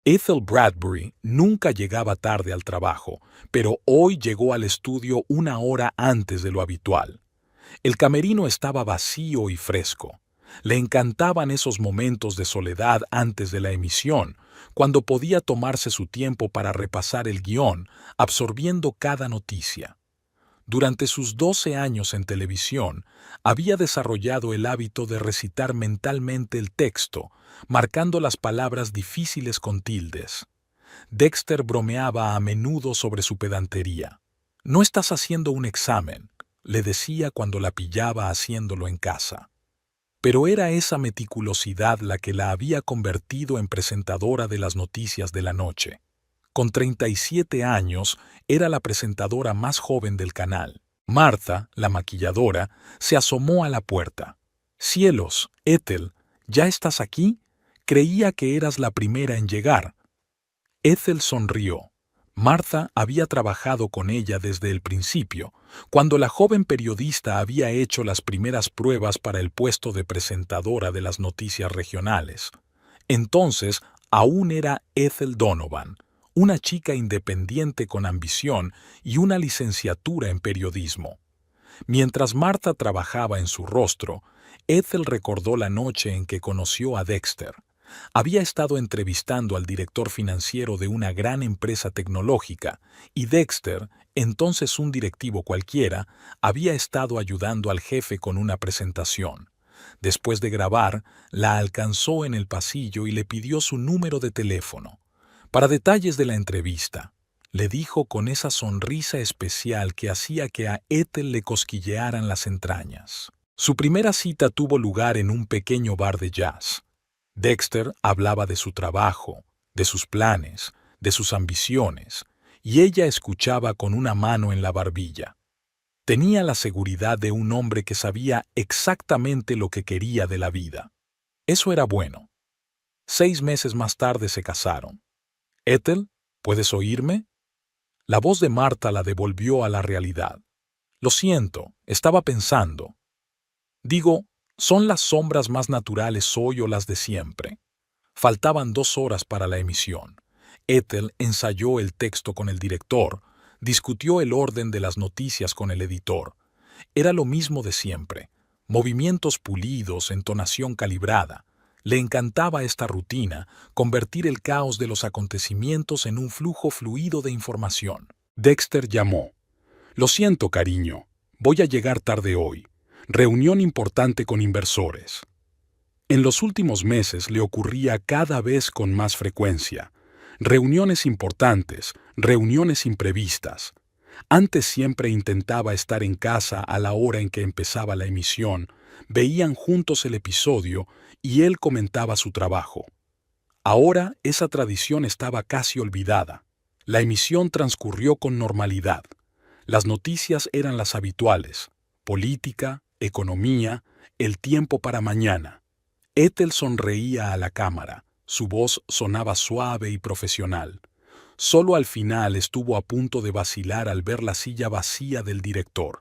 Ethel Bradbury nunca llegaba tarde al trabajo, pero hoy llegó al estudio una hora antes de lo habitual. El camerino estaba vacío y fresco. Le encantaban esos momentos de soledad antes de la emisión, cuando podía tomarse su tiempo para repasar el guión, absorbiendo cada noticia. Durante sus 12 años en televisión, había desarrollado el hábito de recitar mentalmente el texto, marcando las palabras difíciles con tildes. Dexter bromeaba a menudo sobre su pedantería. «No estás haciendo un examen», le decía cuando la pillaba haciéndolo en casa. Pero era esa meticulosidad la que la había convertido en presentadora de las noticias de la noche. Con 37 años, era la presentadora más joven del canal. Martha, la maquilladora, se asomó a la puerta. «Cielos, Ethel, ¿ya estás aquí? Creía que eras la primera en llegar». Ethel sonrió. Martha había trabajado con ella desde el principio, cuando la joven periodista había hecho las primeras pruebas para el puesto de presentadora de las noticias regionales. Entonces, aún era Ethel Donovan, una chica independiente con ambición y una licenciatura en periodismo. Mientras Martha trabajaba en su rostro, Ethel recordó la noche en que conoció a Dexter. Había estado entrevistando al director financiero de una gran empresa tecnológica y Dexter, entonces un directivo cualquiera, había estado ayudando al jefe con una presentación. Después de grabar, la alcanzó en el pasillo y le pidió su número de teléfono. «Para detalles de la entrevista», le dijo con esa sonrisa especial que hacía que a Ethel le cosquillearan las entrañas. Su primera cita tuvo lugar en un pequeño bar de jazz. Dexter hablaba de su trabajo, de sus planes, de sus ambiciones, y ella escuchaba con una mano en la barbilla. Tenía la seguridad de un hombre que sabía exactamente lo que quería de la vida. Eso era bueno. 6 meses más tarde se casaron. «Ethel, ¿puedes oírme?». La voz de Martha la devolvió a la realidad. «Lo siento, estaba pensando. Digo, ¿son las sombras más naturales hoy o las de siempre?». Faltaban 2 horas para la emisión. Ethel ensayó el texto con el director, discutió el orden de las noticias con el editor. Era lo mismo de siempre. Movimientos pulidos, entonación calibrada. Le encantaba esta rutina, convertir el caos de los acontecimientos en un flujo fluido de información. Dexter llamó. «Lo siento, cariño. Voy a llegar tarde hoy. Reunión importante con inversores». En los últimos meses le ocurría cada vez con más frecuencia. Reuniones importantes, reuniones imprevistas. Antes siempre intentaba estar en casa a la hora en que empezaba la emisión, veían juntos el episodio y él comentaba su trabajo. Ahora esa tradición estaba casi olvidada. La emisión transcurrió con normalidad. Las noticias eran las habituales: política, economía, el tiempo para mañana. Ethel sonreía a la cámara, su voz sonaba suave y profesional. Solo al final estuvo a punto de vacilar al ver la silla vacía del director.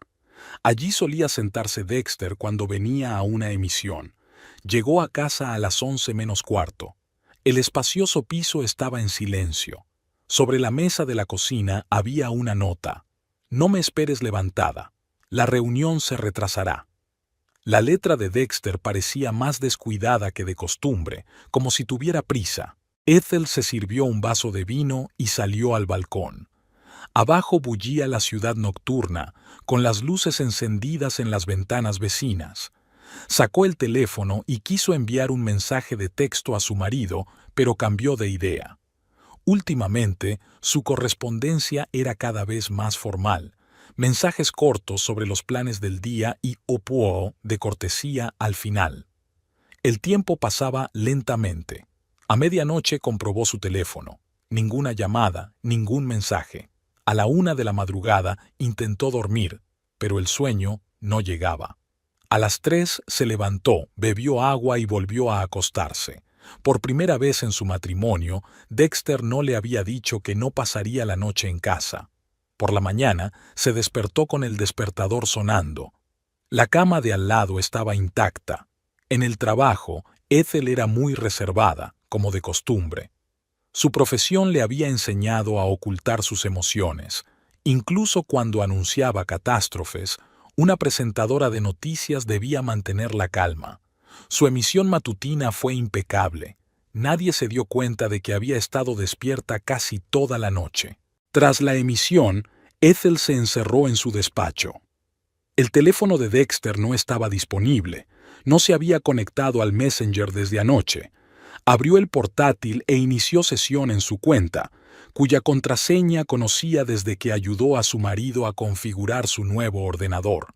Allí solía sentarse Dexter cuando venía a una emisión. Llegó a casa a las 11 menos cuarto. El espacioso piso estaba en silencio. Sobre la mesa de la cocina había una nota: «No me esperes levantada. La reunión se retrasará». La letra de Dexter parecía más descuidada que de costumbre, como si tuviera prisa. Ethel se sirvió un vaso de vino y salió al balcón. Abajo bullía la ciudad nocturna, con las luces encendidas en las ventanas vecinas. Sacó el teléfono y quiso enviar un mensaje de texto a su marido, pero cambió de idea. Últimamente, su correspondencia era cada vez más formal. Mensajes cortos sobre los planes del día y au de cortesía al final. El tiempo pasaba lentamente. A medianoche comprobó su teléfono. Ninguna llamada, ningún mensaje. A la 1 de la madrugada intentó dormir, pero el sueño no llegaba. A las 3 se levantó, bebió agua y volvió a acostarse. Por primera vez en su matrimonio, Dexter no le había dicho que no pasaría la noche en casa. Por la mañana se despertó con el despertador sonando. La cama de al lado estaba intacta. En el trabajo, Ethel era muy reservada, como de costumbre. Su profesión le había enseñado a ocultar sus emociones. Incluso cuando anunciaba catástrofes, una presentadora de noticias debía mantener la calma. Su emisión matutina fue impecable. Nadie se dio cuenta de que había estado despierta casi toda la noche. Tras la emisión, Ethel se encerró en su despacho. El teléfono de Dexter no estaba disponible. No se había conectado al Messenger desde anoche. Abrió el portátil e inició sesión en su cuenta, cuya contraseña conocía desde que ayudó a su marido a configurar su nuevo ordenador.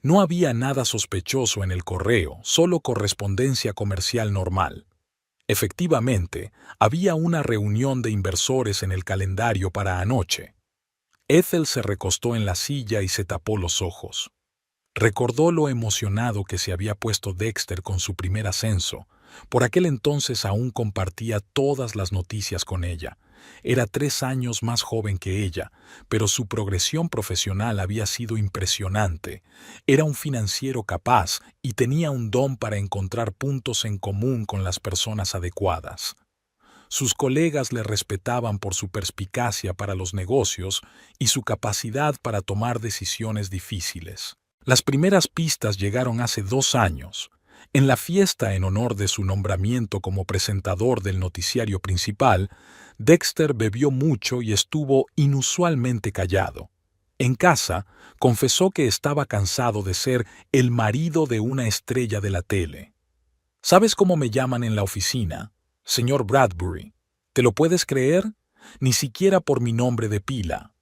No había nada sospechoso en el correo, solo correspondencia comercial normal. Efectivamente, había una reunión de inversores en el calendario para anoche. Ethel se recostó en la silla y se tapó los ojos. Recordó lo emocionado que se había puesto Dexter con su primer ascenso. Por aquel entonces aún compartía todas las noticias con ella. Era 3 años más joven que ella, pero su progresión profesional había sido impresionante. Era un financiero capaz y tenía un don para encontrar puntos en común con las personas adecuadas. Sus colegas le respetaban por su perspicacia para los negocios y su capacidad para tomar decisiones difíciles. Las primeras pistas llegaron hace 2 años. En la fiesta en honor de su nombramiento como presentador del noticiario principal, Dexter bebió mucho y estuvo inusualmente callado. En casa, confesó que estaba cansado de ser el marido de una estrella de la tele. ¿Sabes cómo me llaman en la oficina? Señor Bradbury. ¿Te lo puedes creer? Ni siquiera por mi nombre de pila.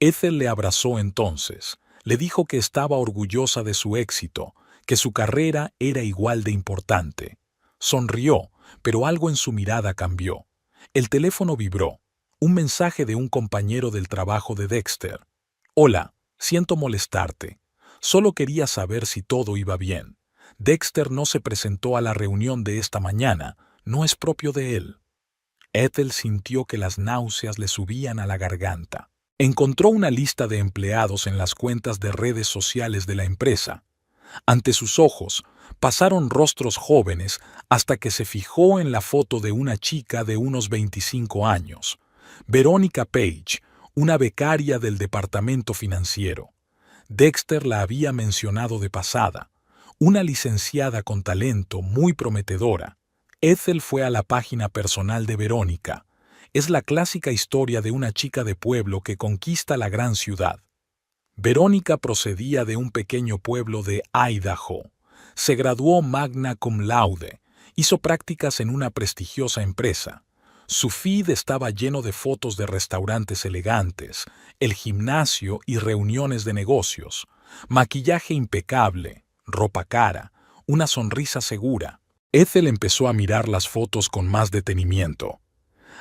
Ethel le abrazó entonces. Le dijo que estaba orgullosa de su éxito, que su carrera era igual de importante. Sonrió, pero algo en su mirada cambió. El teléfono vibró. Un mensaje de un compañero del trabajo de Dexter. «Hola, siento molestarte. Solo quería saber si todo iba bien. Dexter no se presentó a la reunión de esta mañana. No es propio de él». Ethel sintió que las náuseas le subían a la garganta. Encontró una lista de empleados en las cuentas de redes sociales de la empresa. Ante sus ojos pasaron rostros jóvenes hasta que se fijó en la foto de una chica de unos 25 años, Verónica Page, una becaria del departamento financiero. Dexter la había mencionado de pasada, una licenciada con talento muy prometedora. Ethel fue a la página personal de Verónica. Es la clásica historia de una chica de pueblo que conquista la gran ciudad. Verónica procedía de un pequeño pueblo de Idaho. Se graduó magna cum laude. Hizo prácticas en una prestigiosa empresa. Su feed estaba lleno de fotos de restaurantes elegantes, el gimnasio y reuniones de negocios, maquillaje impecable, ropa cara, una sonrisa segura. Ethel empezó a mirar las fotos con más detenimiento.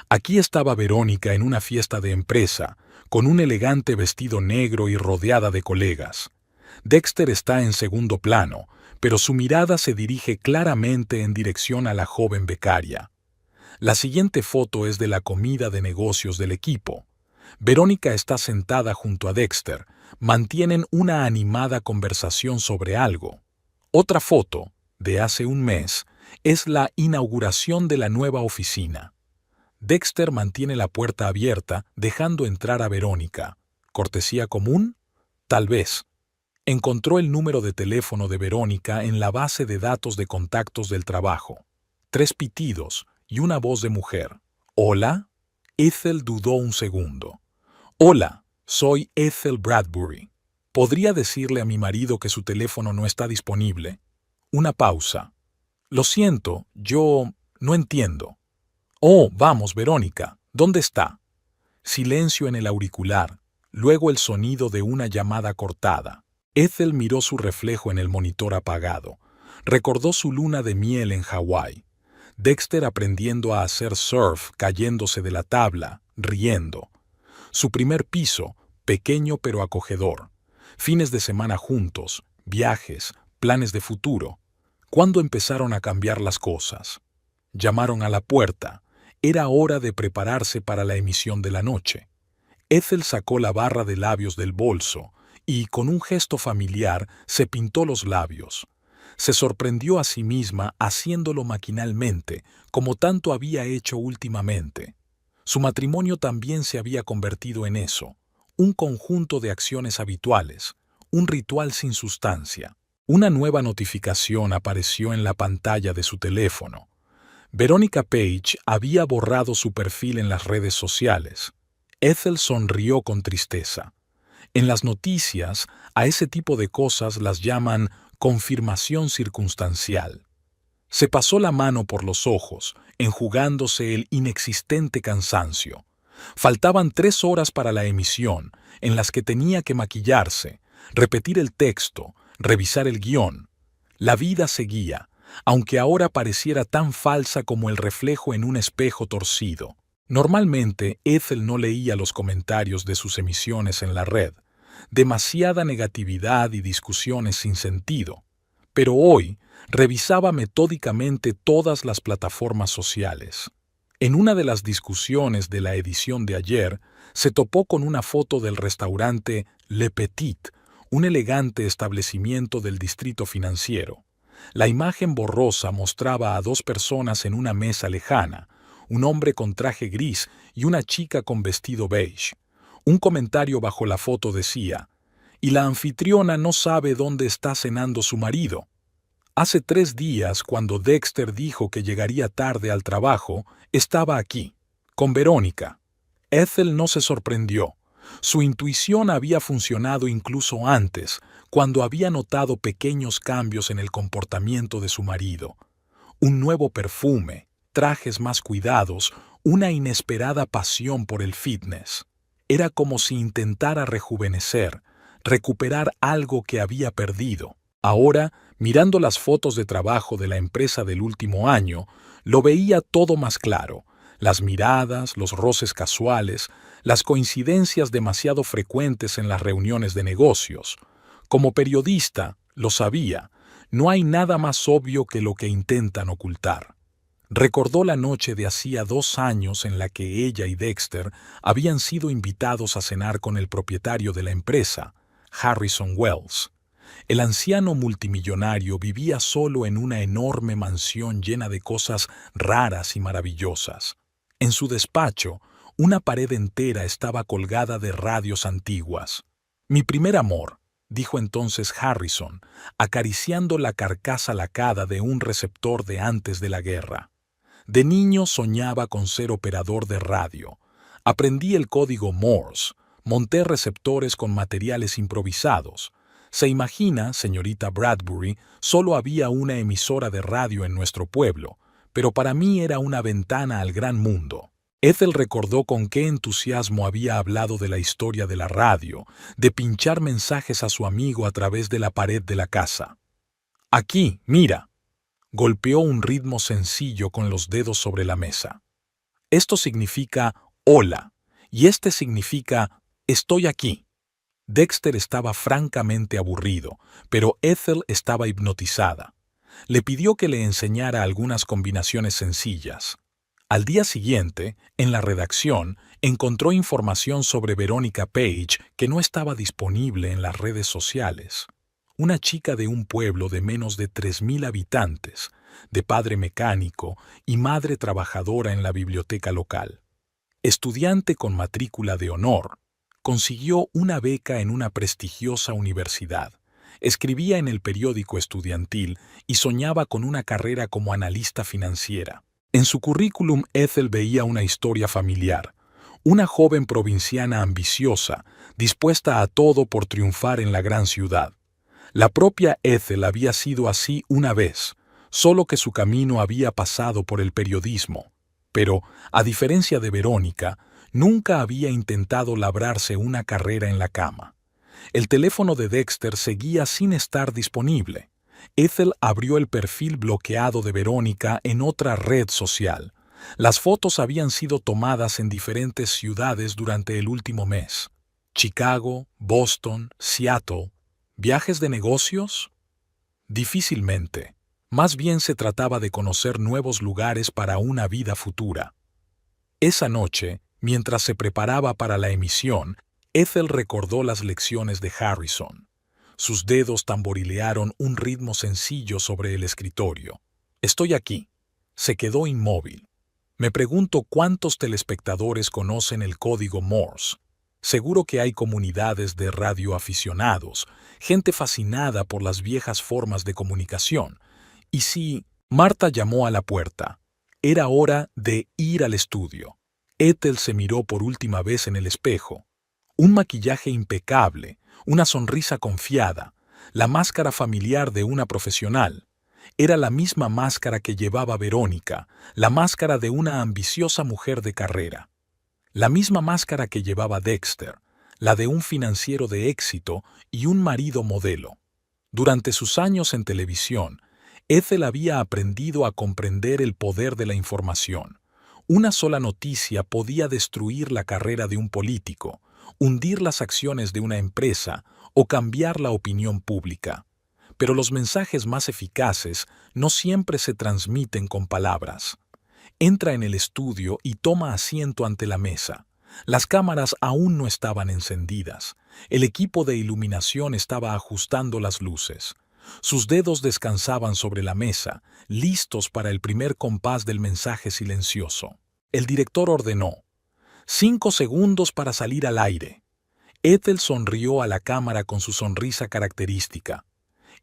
Aquí estaba Verónica en una fiesta de empresa, con un elegante vestido negro y rodeada de colegas. Dexter está en segundo plano, pero su mirada se dirige claramente en dirección a la joven becaria. La siguiente foto es de la comida de negocios del equipo. Verónica está sentada junto a Dexter. Mantienen una animada conversación sobre algo. Otra foto, de hace un mes, es la inauguración de la nueva oficina. Dexter mantiene la puerta abierta, dejando entrar a Verónica. ¿Cortesía común? Tal vez. Encontró el número de teléfono de Verónica en la base de datos de contactos del trabajo. 3 pitidos y una voz de mujer. ¿Hola? Ethel dudó un segundo. Hola, soy Ethel Bradbury. ¿Podría decirle a mi marido que su teléfono no está disponible? Una pausa. Lo siento, yo no entiendo. Oh, vamos, Verónica, ¿dónde está? Silencio en el auricular, luego el sonido de una llamada cortada. Ethel miró su reflejo en el monitor apagado. Recordó su luna de miel en Hawái. Dexter aprendiendo a hacer surf, cayéndose de la tabla, riendo. Su primer piso, pequeño pero acogedor. Fines de semana juntos, viajes, planes de futuro. ¿Cuándo empezaron a cambiar las cosas? Llamaron a la puerta. Era hora de prepararse para la emisión de la noche. Ethel sacó la barra de labios del bolso y, con un gesto familiar, se pintó los labios. Se sorprendió a sí misma haciéndolo maquinalmente, como tanto había hecho últimamente. Su matrimonio también se había convertido en eso, un conjunto de acciones habituales, un ritual sin sustancia. Una nueva notificación apareció en la pantalla de su teléfono. Veronica Page había borrado su perfil en las redes sociales. Ethel sonrió con tristeza. En las noticias, a ese tipo de cosas las llaman confirmación circunstancial. Se pasó la mano por los ojos, enjugándose el inexistente cansancio. Faltaban 3 horas para la emisión, en las que tenía que maquillarse, repetir el texto, revisar el guión. La vida seguía, aunque ahora pareciera tan falsa como el reflejo en un espejo torcido. Normalmente, Ethel no leía los comentarios de sus emisiones en la red. Demasiada negatividad y discusiones sin sentido. Pero hoy revisaba metódicamente todas las plataformas sociales. En una de las discusiones de la edición de ayer, se topó con una foto del restaurante Le Petit, un elegante establecimiento del distrito financiero. La imagen borrosa mostraba a 2 personas en una mesa lejana, un hombre con traje gris y una chica con vestido beige. Un comentario bajo la foto decía: «Y la anfitriona no sabe dónde está cenando su marido». Hace 3 días, cuando Dexter dijo que llegaría tarde al trabajo, estaba aquí, con Verónica. Ethel no se sorprendió. Su intuición había funcionado incluso antes, cuando había notado pequeños cambios en el comportamiento de su marido. Un nuevo perfume, trajes más cuidados, una inesperada pasión por el fitness. Era como si intentara rejuvenecer, recuperar algo que había perdido. Ahora, mirando las fotos de trabajo de la empresa del último año, lo veía todo más claro. Las miradas, los roces casuales, las coincidencias demasiado frecuentes en las reuniones de negocios. Como periodista, lo sabía, no hay nada más obvio que lo que intentan ocultar. Recordó la noche de hacía 2 años en la que ella y Dexter habían sido invitados a cenar con el propietario de la empresa, Harrison Wells. El anciano multimillonario vivía solo en una enorme mansión llena de cosas raras y maravillosas. En su despacho, una pared entera estaba colgada de radios antiguas. «Mi primer amor», dijo entonces Harrison, acariciando la carcasa lacada de un receptor de antes de la guerra. «De niño soñaba con ser operador de radio. Aprendí el código Morse, monté receptores con materiales improvisados. Se imagina, señorita Bradbury, solo había una emisora de radio en nuestro pueblo, pero para mí era una ventana al gran mundo». Ethel recordó con qué entusiasmo había hablado de la historia de la radio, de pinchar mensajes a su amigo a través de la pared de la casa. «Aquí, mira». Golpeó un ritmo sencillo con los dedos sobre la mesa. «Esto significa hola, y este significa estoy aquí». Dexter estaba francamente aburrido, pero Ethel estaba hipnotizada. Le pidió que le enseñara algunas combinaciones sencillas. Al día siguiente, en la redacción, encontró información sobre Veronica Page que no estaba disponible en las redes sociales. Una chica de un pueblo de menos de 3.000 habitantes, de padre mecánico y madre trabajadora en la biblioteca local. Estudiante con matrícula de honor, consiguió una beca en una prestigiosa universidad. Escribía en el periódico estudiantil y soñaba con una carrera como analista financiera. En su currículum, Ethel veía una historia familiar. Una joven provinciana ambiciosa, dispuesta a todo por triunfar en la gran ciudad. La propia Ethel había sido así una vez, solo que su camino había pasado por el periodismo. Pero, a diferencia de Verónica, nunca había intentado labrarse una carrera en la cama. El teléfono de Dexter seguía sin estar disponible. Ethel abrió el perfil bloqueado de Verónica en otra red social. Las fotos habían sido tomadas en diferentes ciudades durante el último mes. Chicago, Boston, Seattle. ¿Viajes de negocios? Difícilmente. Más bien se trataba de conocer nuevos lugares para una vida futura. Esa noche, mientras se preparaba para la emisión, Ethel recordó las lecciones de Harrison. Sus dedos tamborilearon un ritmo sencillo sobre el escritorio. Estoy aquí. Se quedó inmóvil. Me pregunto cuántos telespectadores conocen el código Morse. Seguro que hay comunidades de radioaficionados, gente fascinada por las viejas formas de comunicación. Y si Marta llamó a la puerta, era hora de ir al estudio. Ethel se miró por última vez en el espejo. Un maquillaje impecable, una sonrisa confiada, la máscara familiar de una profesional. Era la misma máscara que llevaba Verónica, la máscara de una ambiciosa mujer de carrera. La misma máscara que llevaba Dexter, la de un financiero de éxito y un marido modelo. Durante sus años en televisión, Ethel había aprendido a comprender el poder de la información. Una sola noticia podía destruir la carrera de un político, hundir las acciones de una empresa o cambiar la opinión pública. Pero los mensajes más eficaces no siempre se transmiten con palabras. Entra en el estudio y toma asiento ante la mesa. Las cámaras aún no estaban encendidas. El equipo de iluminación estaba ajustando las luces. Sus dedos descansaban sobre la mesa, listos para el primer compás del mensaje silencioso. El director ordenó: 5 segundos para salir al aire. Ethel sonrió a la cámara con su sonrisa característica.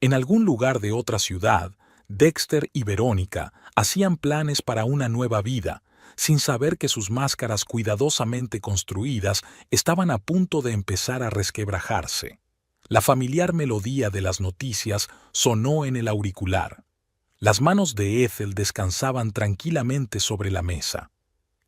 En algún lugar de otra ciudad, Dexter y Verónica hacían planes para una nueva vida, sin saber que sus máscaras cuidadosamente construidas estaban a punto de empezar a resquebrajarse. La familiar melodía de las noticias sonó en el auricular. Las manos de Ethel descansaban tranquilamente sobre la mesa.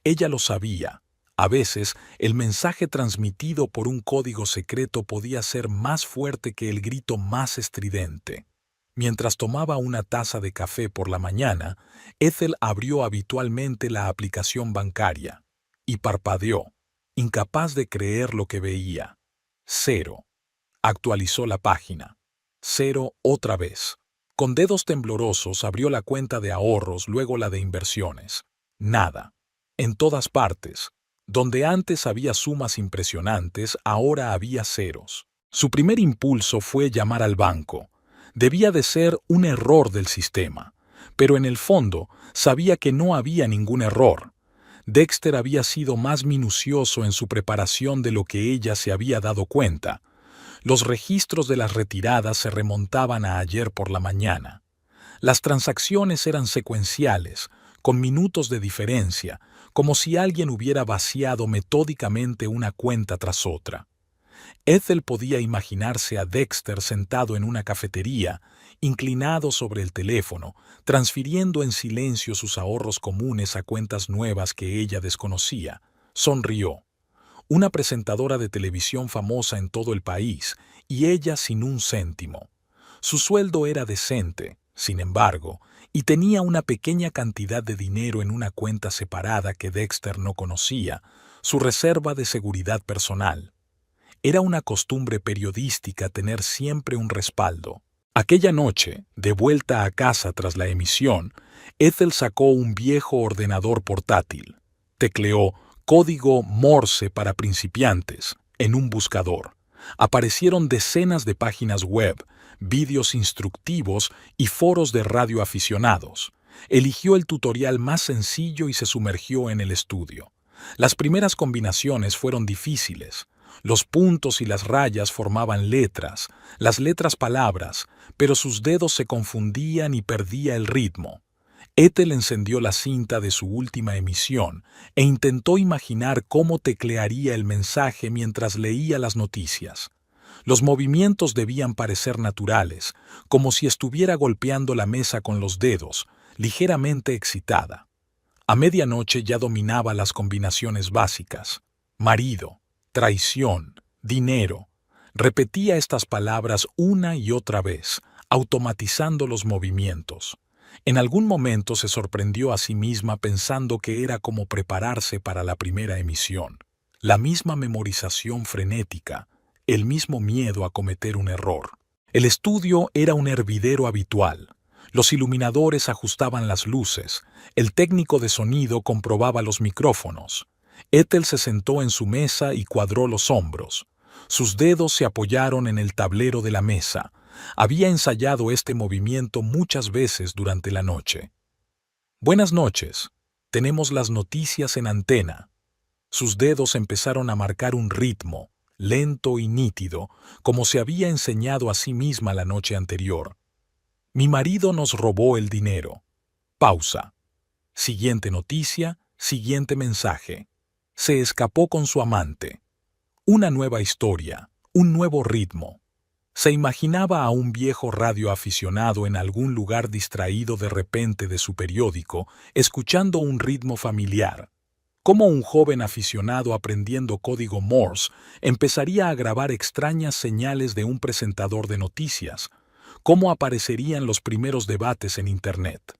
Ella lo sabía. A veces, el mensaje transmitido por un código secreto podía ser más fuerte que el grito más estridente. Mientras tomaba una taza de café por la mañana, Ethel abrió habitualmente la aplicación bancaria y parpadeó, incapaz de creer lo que veía. 0. Actualizó la página. 0 otra vez. Con dedos temblorosos abrió la cuenta de ahorros, luego la de inversiones. Nada. En todas partes. Donde antes había sumas impresionantes, ahora había ceros. Su primer impulso fue llamar al banco. Debía de ser un error del sistema, pero en el fondo sabía que no había ningún error. Dexter había sido más minucioso en su preparación de lo que ella se había dado cuenta. Los registros de las retiradas se remontaban a ayer por la mañana. Las transacciones eran secuenciales, con minutos de diferencia, como si alguien hubiera vaciado metódicamente una cuenta tras otra. Ethel podía imaginarse a Dexter sentado en una cafetería, inclinado sobre el teléfono, transfiriendo en silencio sus ahorros comunes a cuentas nuevas que ella desconocía. Sonrió. Una presentadora de televisión famosa en todo el país, y ella sin un céntimo. Su sueldo era decente, sin embargo, y tenía una pequeña cantidad de dinero en una cuenta separada que Dexter no conocía, su reserva de seguridad personal. Era una costumbre periodística tener siempre un respaldo. Aquella noche, de vuelta a casa tras la emisión, Ethel sacó un viejo ordenador portátil. Tecleó código Morse para principiantes en un buscador. Aparecieron decenas de páginas web, vídeos instructivos y foros de radioaficionados. Eligió el tutorial más sencillo y se sumergió en el estudio. Las primeras combinaciones fueron difíciles. Los puntos y las rayas formaban letras, las letras palabras, pero sus dedos se confundían y perdía el ritmo. Ethel encendió la cinta de su última emisión e intentó imaginar cómo teclearía el mensaje mientras leía las noticias. Los movimientos debían parecer naturales, como si estuviera golpeando la mesa con los dedos, ligeramente excitada. A medianoche ya dominaba las combinaciones básicas. Marido, traición, dinero. Repetía estas palabras una y otra vez, automatizando los movimientos. En algún momento se sorprendió a sí misma pensando que era como prepararse para la primera emisión. La misma memorización frenética, el mismo miedo a cometer un error. El estudio era un hervidero habitual. Los iluminadores ajustaban las luces, el técnico de sonido comprobaba los micrófonos. Ethel se sentó en su mesa y cuadró los hombros. Sus dedos se apoyaron en el tablero de la mesa. Había ensayado este movimiento muchas veces durante la noche. Buenas noches. Tenemos las noticias en antena. Sus dedos empezaron a marcar un ritmo, lento y nítido, como se había enseñado a sí misma la noche anterior. Mi marido nos robó el dinero. Pausa. Siguiente noticia, siguiente mensaje. Se escapó con su amante. Una nueva historia, un nuevo ritmo. Se imaginaba a un viejo radioaficionado en algún lugar distraído de repente de su periódico, escuchando un ritmo familiar. Como un joven aficionado aprendiendo código Morse empezaría a grabar extrañas señales de un presentador de noticias. Cómo aparecerían los primeros debates en Internet.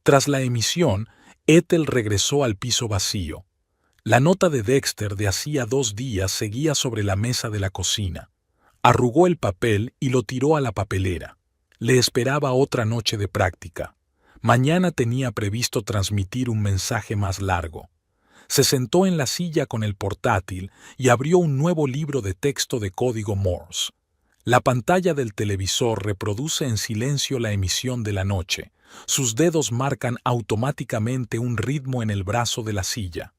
Tras la emisión, Ethel regresó al piso vacío. La nota de Dexter de hacía 2 días seguía sobre la mesa de la cocina. Arrugó el papel y lo tiró a la papelera. Le esperaba otra noche de práctica. Mañana tenía previsto transmitir un mensaje más largo. Se sentó en la silla con el portátil y abrió un nuevo libro de texto de código Morse. La pantalla del televisor reproduce en silencio la emisión de la noche. Sus dedos marcan automáticamente un ritmo en el brazo de la silla.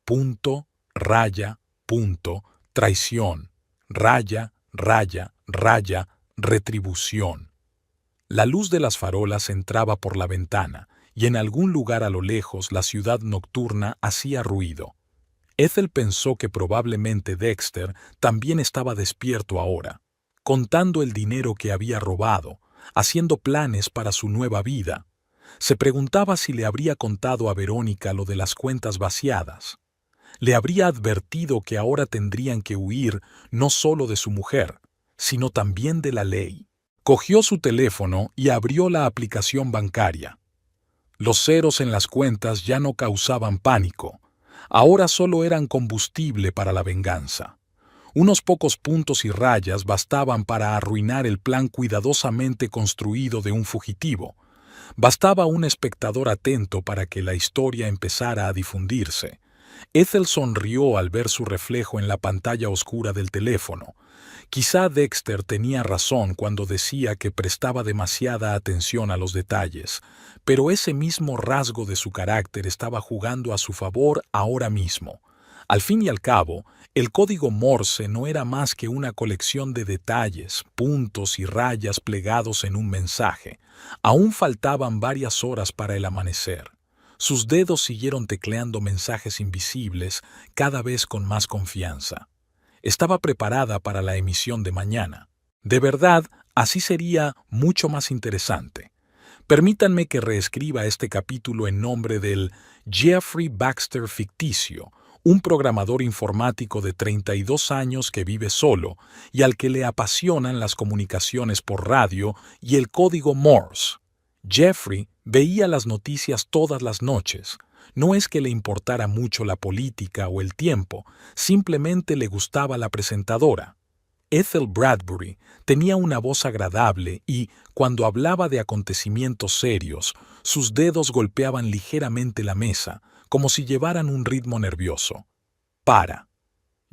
Punto, raya, punto, traición, raya, raya, raya, retribución. La luz de las farolas entraba por la ventana, y en algún lugar a lo lejos la ciudad nocturna hacía ruido. Ethel pensó que probablemente Dexter también estaba despierto ahora, contando el dinero que había robado, haciendo planes para su nueva vida. Se preguntaba si le habría contado a Verónica lo de las cuentas vaciadas. Le habría advertido que ahora tendrían que huir no solo de su mujer, sino también de la ley. Cogió su teléfono y abrió la aplicación bancaria. Los ceros en las cuentas ya no causaban pánico. Ahora solo eran combustible para la venganza. Unos pocos puntos y rayas bastaban para arruinar el plan cuidadosamente construido de un fugitivo. Bastaba un espectador atento para que la historia empezara a difundirse. Ethel sonrió al ver su reflejo en la pantalla oscura del teléfono. Quizá Dexter tenía razón cuando decía que prestaba demasiada atención a los detalles, pero ese mismo rasgo de su carácter estaba jugando a su favor ahora mismo. Al fin y al cabo, el código Morse no era más que una colección de detalles, puntos y rayas plegados en un mensaje. Aún faltaban varias horas para el amanecer. Sus dedos siguieron tecleando mensajes invisibles, cada vez con más confianza. Estaba preparada para la emisión de mañana. De verdad, así sería mucho más interesante. Permítanme que reescriba este capítulo en nombre del Jeffrey Baxter ficticio, un programador informático de 32 años que vive solo y al que le apasionan las comunicaciones por radio y el código Morse. Jeffrey veía las noticias todas las noches. No es que le importara mucho la política o el tiempo, simplemente le gustaba la presentadora. Ethel Bradbury tenía una voz agradable y, cuando hablaba de acontecimientos serios, sus dedos golpeaban ligeramente la mesa, como si llevaran un ritmo nervioso. Para.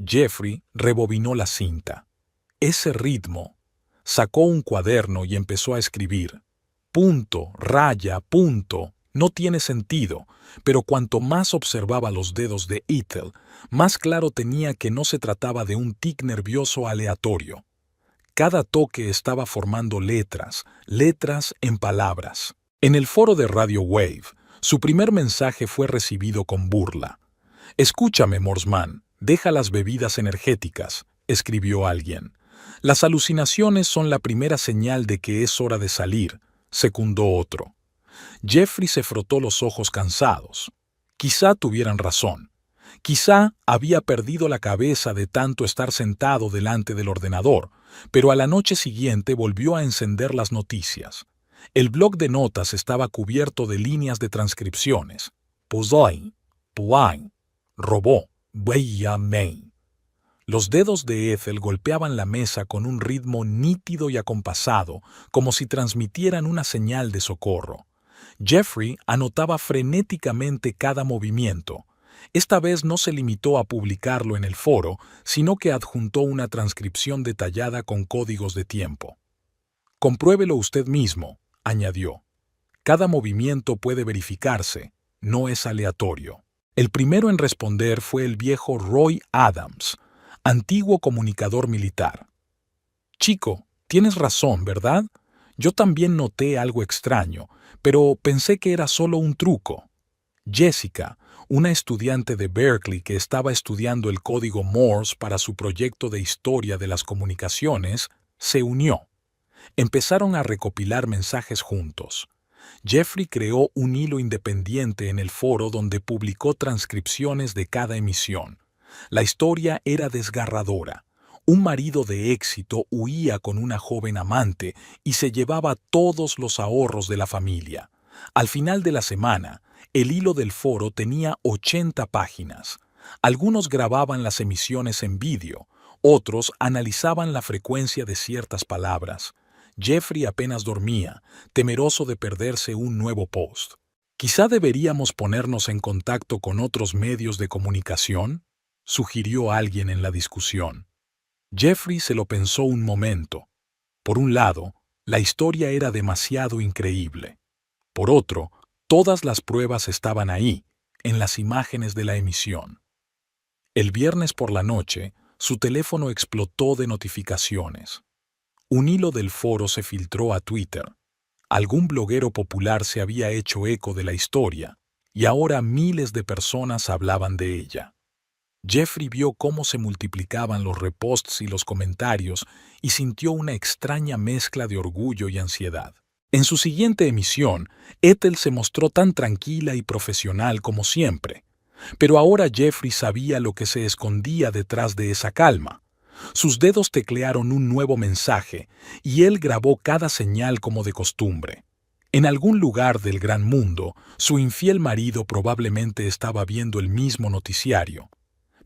Jeffrey rebobinó la cinta. Ese ritmo. Sacó un cuaderno y empezó a escribir. Punto, raya, punto. No tiene sentido, pero cuanto más observaba los dedos de Ethel, más claro tenía que no se trataba de un tic nervioso aleatorio. Cada toque estaba formando letras, letras en palabras. En el foro de Radio Wave, su primer mensaje fue recibido con burla. «Escúchame, Morsman, deja las bebidas energéticas», escribió alguien. «Las alucinaciones son la primera señal de que es hora de salir», secundó otro. Jeffrey se frotó los ojos cansados. Quizá tuvieran razón. Quizá había perdido la cabeza de tanto estar sentado delante del ordenador, pero a la noche siguiente volvió a encender las noticias. El bloc de notas estaba cubierto de líneas de transcripciones. Puzain, Puain, robó, Main. Los dedos de Ethel golpeaban la mesa con un ritmo nítido y acompasado, como si transmitieran una señal de socorro. Jeffrey anotaba frenéticamente cada movimiento. Esta vez no se limitó a publicarlo en el foro, sino que adjuntó una transcripción detallada con códigos de tiempo. Compruébelo usted mismo, añadió. Cada movimiento puede verificarse, no es aleatorio. El primero en responder fue el viejo Roy Adams, antiguo comunicador militar. Chico, tienes razón, ¿verdad? Yo también noté algo extraño, pero pensé que era solo un truco. Jessica, una estudiante de Berkeley que estaba estudiando el código Morse para su proyecto de historia de las comunicaciones, se unió. Empezaron a recopilar mensajes juntos. Jeffrey creó un hilo independiente en el foro donde publicó transcripciones de cada emisión. La historia era desgarradora. Un marido de éxito huía con una joven amante y se llevaba todos los ahorros de la familia. Al final de la semana, el hilo del foro tenía 80 páginas. Algunos grababan las emisiones en vídeo, otros analizaban la frecuencia de ciertas palabras. Jeffrey apenas dormía, temeroso de perderse un nuevo post. «Quizá deberíamos ponernos en contacto con otros medios de comunicación», sugirió alguien en la discusión. Jeffrey se lo pensó un momento. Por un lado, la historia era demasiado increíble. Por otro, todas las pruebas estaban ahí, en las imágenes de la emisión. El viernes por la noche, su teléfono explotó de notificaciones. Un hilo del foro se filtró a Twitter. Algún bloguero popular se había hecho eco de la historia, y ahora miles de personas hablaban de ella. Jeffrey vio cómo se multiplicaban los reposts y los comentarios y sintió una extraña mezcla de orgullo y ansiedad. En su siguiente emisión, Ethel se mostró tan tranquila y profesional como siempre. Pero ahora Jeffrey sabía lo que se escondía detrás de esa calma. Sus dedos teclearon un nuevo mensaje y él grabó cada señal como de costumbre. En algún lugar del gran mundo, su infiel marido probablemente estaba viendo el mismo noticiario.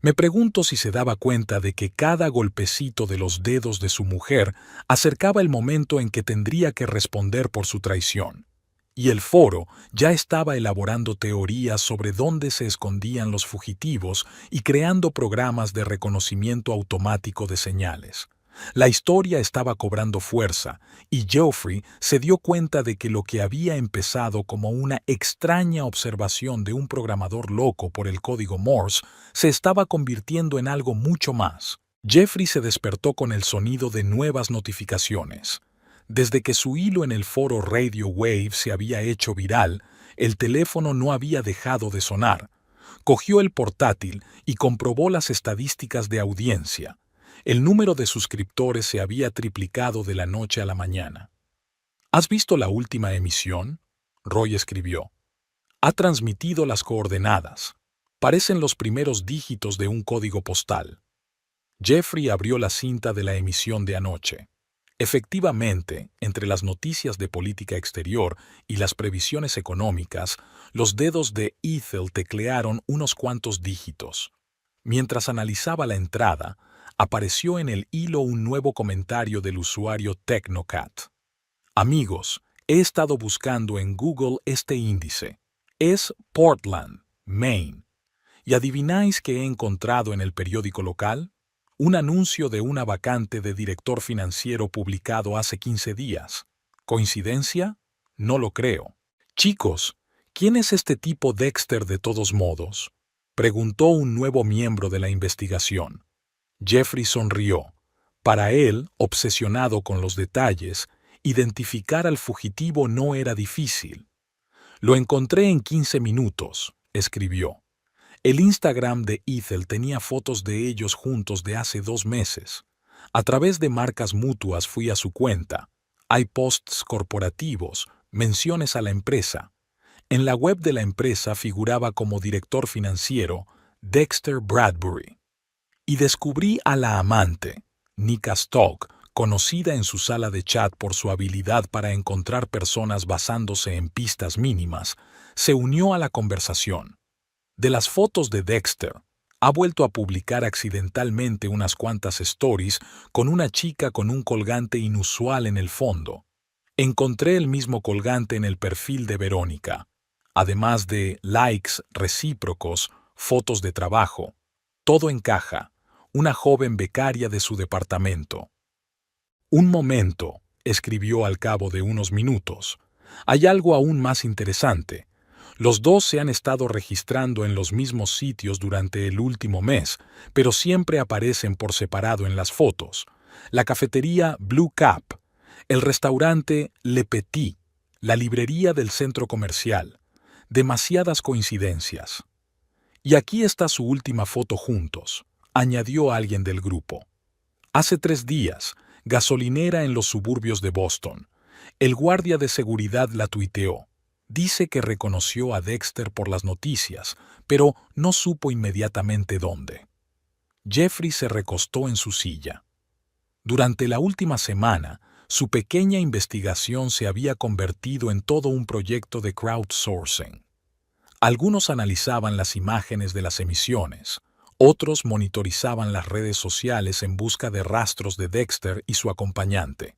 Me pregunto si se daba cuenta de que cada golpecito de los dedos de su mujer acercaba el momento en que tendría que responder por su traición. Y el foro ya estaba elaborando teorías sobre dónde se escondían los fugitivos y creando programas de reconocimiento automático de señales. La historia estaba cobrando fuerza, y Geoffrey se dio cuenta de que lo que había empezado como una extraña observación de un programador loco por el código Morse se estaba convirtiendo en algo mucho más. Jeffrey se despertó con el sonido de nuevas notificaciones. Desde que su hilo en el foro Radio Wave se había hecho viral, el teléfono no había dejado de sonar. Cogió el portátil y comprobó las estadísticas de audiencia. El número de suscriptores se había triplicado de la noche a la mañana. ¿Has visto la última emisión?, Roy escribió. Ha transmitido las coordenadas. Parecen los primeros dígitos de un código postal. Jeffrey abrió la cinta de la emisión de anoche. Efectivamente, entre las noticias de política exterior y las previsiones económicas, los dedos de Ethel teclearon unos cuantos dígitos. Mientras analizaba la entrada, apareció en el hilo un nuevo comentario del usuario Technocat. Amigos, he estado buscando en Google este índice. Es Portland, Maine. ¿Y adivináis qué he encontrado en el periódico local? Un anuncio de una vacante de director financiero publicado hace 15 días. ¿Coincidencia? No lo creo. Chicos, ¿quién es este tipo Dexter de todos modos?, preguntó un nuevo miembro de la investigación. Jeffrey sonrió. Para él, obsesionado con los detalles, identificar al fugitivo no era difícil. Lo encontré en 15 minutos, escribió. El Instagram de Ethel tenía fotos de ellos juntos de hace 2 meses. A través de marcas mutuas fui a su cuenta. Hay posts corporativos, menciones a la empresa. En la web de la empresa figuraba como director financiero Dexter Bradbury. Y descubrí a la amante, Nika Stock, conocida en su sala de chat por su habilidad para encontrar personas basándose en pistas mínimas, se unió a la conversación. De las fotos de Dexter, ha vuelto a publicar accidentalmente unas cuantas stories con una chica con un colgante inusual en el fondo. Encontré el mismo colgante en el perfil de Verónica. Además de likes recíprocos, fotos de trabajo. Todo encaja. Una joven becaria de su departamento. Un momento, escribió al cabo de unos minutos. Hay algo aún más interesante. Los dos se han estado registrando en los mismos sitios durante el último mes, pero siempre aparecen por separado en las fotos. La cafetería Blue Cap, el restaurante Le Petit, la librería del centro comercial. Demasiadas coincidencias. Y aquí está su última foto juntos, añadió alguien del grupo. Hace 3 días, gasolinera en los suburbios de Boston. El guardia de seguridad la tuiteó. Dice que reconoció a Dexter por las noticias, pero no supo inmediatamente dónde. Jeffrey se recostó en su silla. Durante la última semana, su pequeña investigación se había convertido en todo un proyecto de crowdsourcing. Algunos analizaban las imágenes de las emisiones, otros monitorizaban las redes sociales en busca de rastros de Dexter y su acompañante.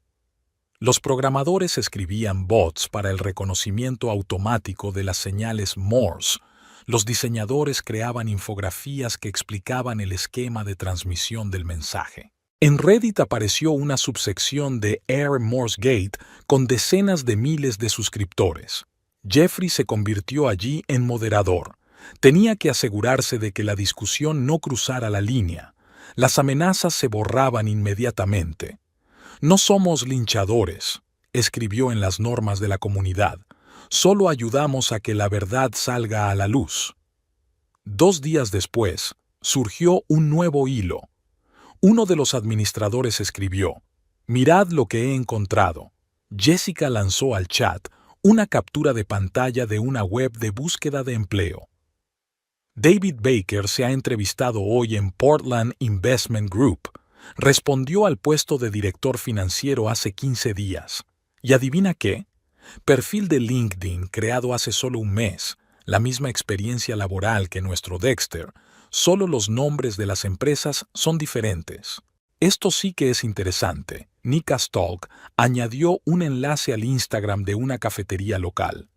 Los programadores escribían bots para el reconocimiento automático de las señales Morse. Los diseñadores creaban infografías que explicaban el esquema de transmisión del mensaje. En Reddit apareció una subsección de Air Morse Gate con decenas de miles de suscriptores. Jeffrey se convirtió allí en moderador. Tenía que asegurarse de que la discusión no cruzara la línea. Las amenazas se borraban inmediatamente. No somos linchadores, escribió en las normas de la comunidad. Solo ayudamos a que la verdad salga a la luz. 2 días después, surgió un nuevo hilo. Uno de los administradores escribió: «Mirad lo que he encontrado». Jessica lanzó al chat una captura de pantalla de una web de búsqueda de empleo. David Baker se ha entrevistado hoy en Portland Investment Group. Respondió al puesto de director financiero hace 15 días. ¿Y adivina qué? Perfil de LinkedIn creado hace solo un mes. La misma experiencia laboral que nuestro Dexter. Solo los nombres de las empresas son diferentes. Esto sí que es interesante. Nika Stolk añadió un enlace al Instagram de una cafetería local.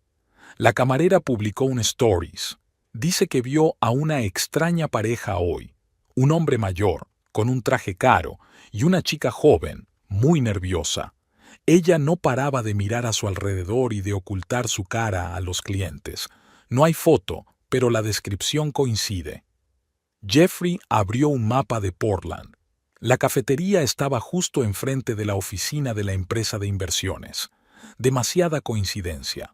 La camarera publicó un stories. Dice que vio a una extraña pareja hoy. Un hombre mayor, con un traje caro, y una chica joven, muy nerviosa. Ella no paraba de mirar a su alrededor y de ocultar su cara a los clientes. No hay foto, pero la descripción coincide. Jeffrey abrió un mapa de Portland. La cafetería estaba justo enfrente de la oficina de la empresa de inversiones. Demasiada coincidencia.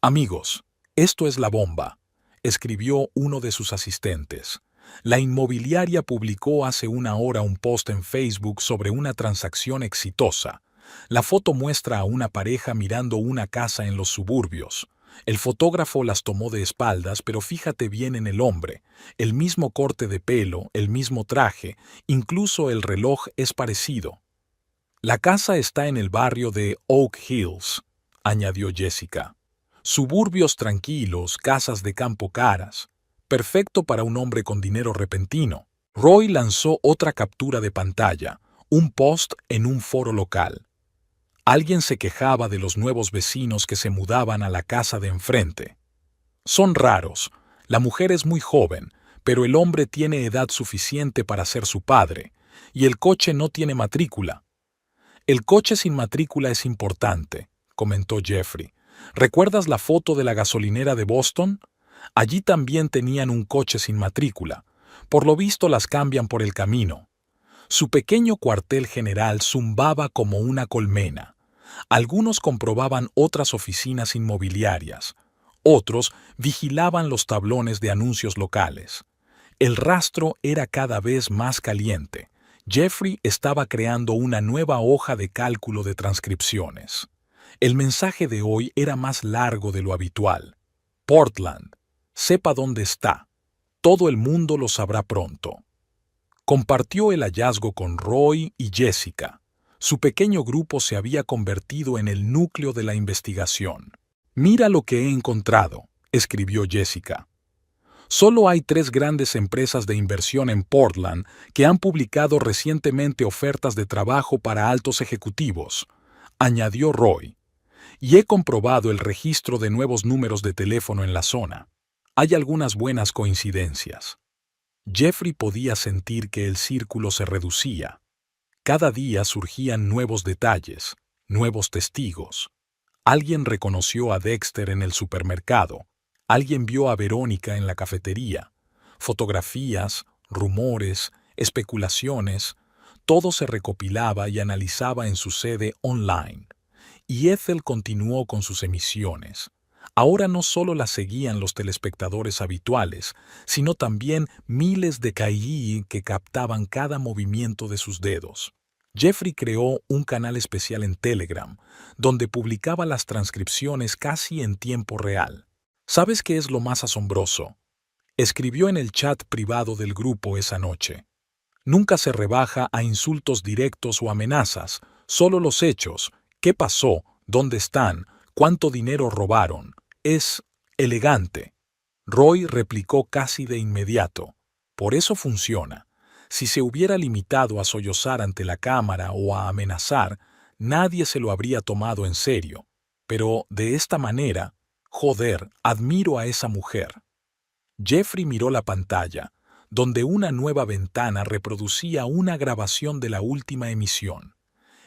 «Amigos, esto es la bomba», escribió uno de sus asistentes. La inmobiliaria publicó hace una hora un post en Facebook sobre una transacción exitosa. La foto muestra a una pareja mirando una casa en los suburbios. El fotógrafo las tomó de espaldas, pero fíjate bien en el hombre. El mismo corte de pelo, el mismo traje, incluso el reloj es parecido. «La casa está en el barrio de Oak Hills», añadió Jessica. «Suburbios tranquilos, casas de campo caras. Perfecto para un hombre con dinero repentino». Roy lanzó otra captura de pantalla, un post en un foro local. Alguien se quejaba de los nuevos vecinos que se mudaban a la casa de enfrente. «Son raros. La mujer es muy joven, pero el hombre tiene edad suficiente para ser su padre, y el coche no tiene matrícula». «El coche sin matrícula es importante», comentó Jeffrey. «¿Recuerdas la foto de la gasolinera de Boston? Allí también tenían un coche sin matrícula. Por lo visto las cambian por el camino». Su pequeño cuartel general zumbaba como una colmena. Algunos comprobaban otras oficinas inmobiliarias. Otros vigilaban los tablones de anuncios locales. El rastro era cada vez más caliente. Jeffrey estaba creando una nueva hoja de cálculo de transcripciones. El mensaje de hoy era más largo de lo habitual. «Portland, sepa dónde está. Todo el mundo lo sabrá pronto». Compartió el hallazgo con Roy y Jessica. Su pequeño grupo se había convertido en el núcleo de la investigación. «Mira lo que he encontrado», escribió Jessica. «Solo hay 3 grandes empresas de inversión en Portland que han publicado recientemente ofertas de trabajo para altos ejecutivos», añadió Roy. «Y he comprobado el registro de nuevos números de teléfono en la zona». Hay algunas buenas coincidencias. Jeffrey podía sentir que el círculo se reducía. Cada día surgían nuevos detalles, nuevos testigos. Alguien reconoció a Dexter en el supermercado. Alguien vio a Verónica en la cafetería. Fotografías, rumores, especulaciones, todo se recopilaba y analizaba en su sede online. Y Ethel continuó con sus emisiones. Ahora no solo las seguían los telespectadores habituales, sino también miles de KI que captaban cada movimiento de sus dedos. Jeffrey creó un canal especial en Telegram, donde publicaba las transcripciones casi en tiempo real. ¿Sabes qué es lo más asombroso? Escribió en el chat privado del grupo esa noche. Nunca se rebaja a insultos directos o amenazas, solo los hechos. ¿Qué pasó? ¿Dónde están? ¿Cuánto dinero robaron? Es elegante. Roy replicó casi de inmediato. Por eso funciona. Si se hubiera limitado a sollozar ante la cámara o a amenazar, nadie se lo habría tomado en serio. Pero de esta manera, joder, admiro a esa mujer. Jeffrey miró la pantalla, donde una nueva ventana reproducía una grabación de la última emisión.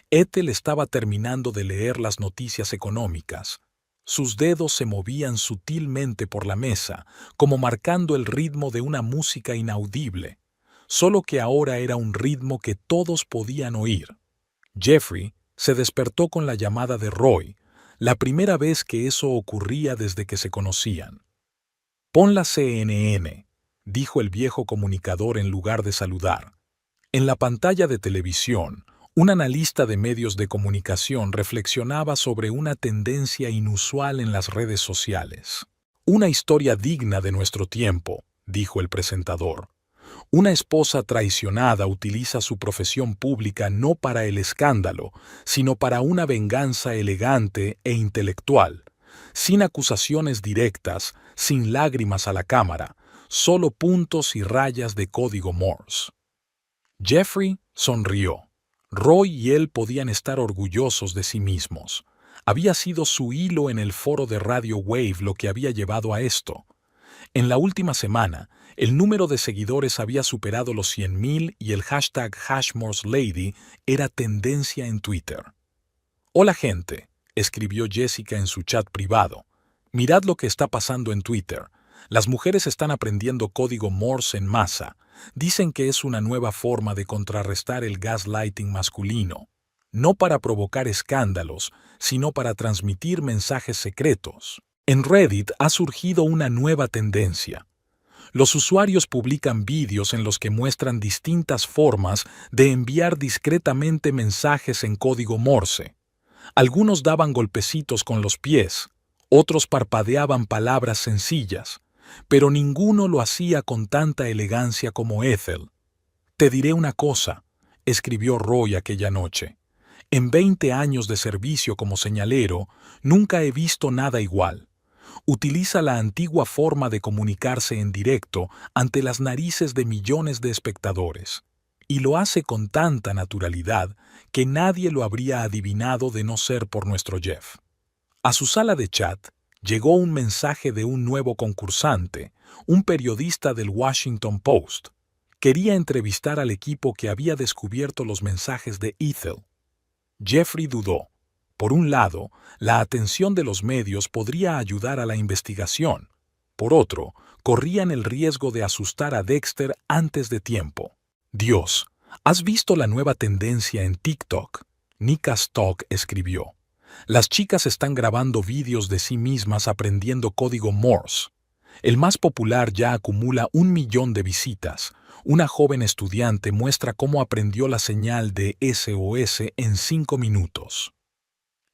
Ethel estaba terminando de leer las noticias económicas. Sus dedos se movían sutilmente por la mesa, como marcando el ritmo de una música inaudible, solo que ahora era un ritmo que todos podían oír. Jeffrey se despertó con la llamada de Roy, la primera vez que eso ocurría desde que se conocían. «Pon la CNN», dijo el viejo comunicador en lugar de saludar. En la pantalla de televisión, un analista de medios de comunicación reflexionaba sobre una tendencia inusual en las redes sociales. «Una historia digna de nuestro tiempo», dijo el presentador. «Una esposa traicionada utiliza su profesión pública no para el escándalo, sino para una venganza elegante e intelectual, sin acusaciones directas, sin lágrimas a la cámara, solo puntos y rayas de código Morse». Jeffrey sonrió. Roy y él podían estar orgullosos de sí mismos. Había sido su hilo en el foro de Radio Wave lo que había llevado a esto. En la última semana, el número de seguidores había superado los 100,000 y el hashtag #HashMorseLady era tendencia en Twitter. «Hola gente», escribió Jessica en su chat privado. «Mirad lo que está pasando en Twitter. Las mujeres están aprendiendo código Morse en masa. Dicen que es una nueva forma de contrarrestar el gaslighting masculino. No para provocar escándalos, sino para transmitir mensajes secretos». En Reddit ha surgido una nueva tendencia. Los usuarios publican vídeos en los que muestran distintas formas de enviar discretamente mensajes en código Morse. Algunos daban golpecitos con los pies, otros parpadeaban palabras sencillas, pero ninguno lo hacía con tanta elegancia como Ethel. «Te diré una cosa», escribió Roy aquella noche. «En 20 años de servicio como señalero, nunca he visto nada igual. Utiliza la antigua forma de comunicarse en directo ante las narices de millones de espectadores. Y lo hace con tanta naturalidad que nadie lo habría adivinado de no ser por nuestro Jeff». A su sala de chat llegó un mensaje de un nuevo concursante, un periodista del Washington Post. Quería entrevistar al equipo que había descubierto los mensajes de Ethel. Jeffrey dudó. Por un lado, la atención de los medios podría ayudar a la investigación. Por otro, corrían el riesgo de asustar a Dexter antes de tiempo. «Dios, ¿has visto la nueva tendencia en TikTok?», Nika Stock escribió. «Las chicas están grabando vídeos de sí mismas aprendiendo código Morse. El más popular ya acumula 1 millón de visitas. Una joven estudiante muestra cómo aprendió la señal de SOS en 5 minutos».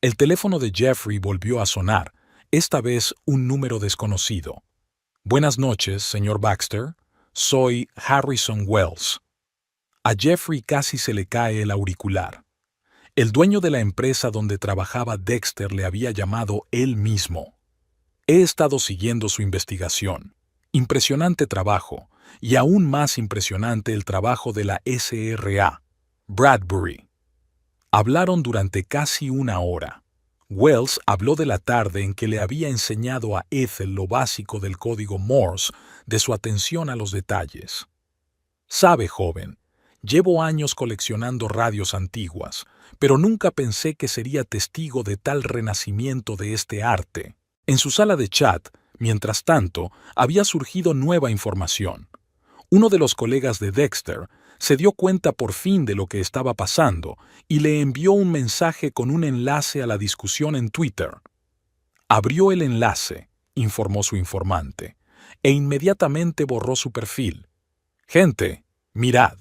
El teléfono de Jeffrey volvió a sonar, esta vez un número desconocido. «Buenas noches, señor Baxter. Soy Harrison Wells». A Jeffrey casi se le cae el auricular. El dueño de la empresa donde trabajaba Dexter le había llamado él mismo. «He estado siguiendo su investigación. Impresionante trabajo, y aún más impresionante el trabajo de la SRA, Bradbury». Hablaron durante casi 1 hora. Wells habló de la tarde en que le había enseñado a Ethel lo básico del código Morse, de su atención a los detalles. «Sabe, joven, llevo años coleccionando radios antiguas, pero nunca pensé que sería testigo de tal renacimiento de este arte». En su sala de chat, mientras tanto, había surgido nueva información. Uno de los colegas de Dexter se dio cuenta por fin de lo que estaba pasando y le envió un mensaje con un enlace a la discusión en Twitter. Abrió el enlace, informó su informante, e inmediatamente borró su perfil. «Gente, mirad».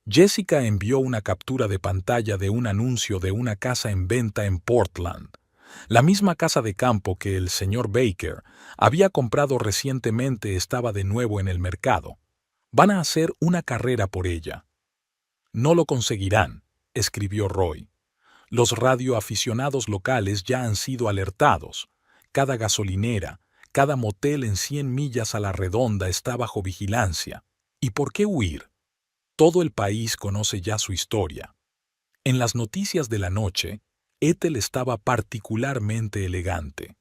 Jessica envió una captura de pantalla de un anuncio de una casa en venta en Portland, la misma casa de campo que el señor Baker había comprado recientemente. Estaba de nuevo en el mercado. Van a hacer una carrera por ella. «No lo conseguirán», escribió Roy. «Los radioaficionados locales ya han sido alertados. Cada gasolinera, cada motel en 100 millas a la redonda está bajo vigilancia. ¿Y por qué huir? Todo el país conoce ya su historia». En las noticias de la noche, Ethel estaba particularmente elegante.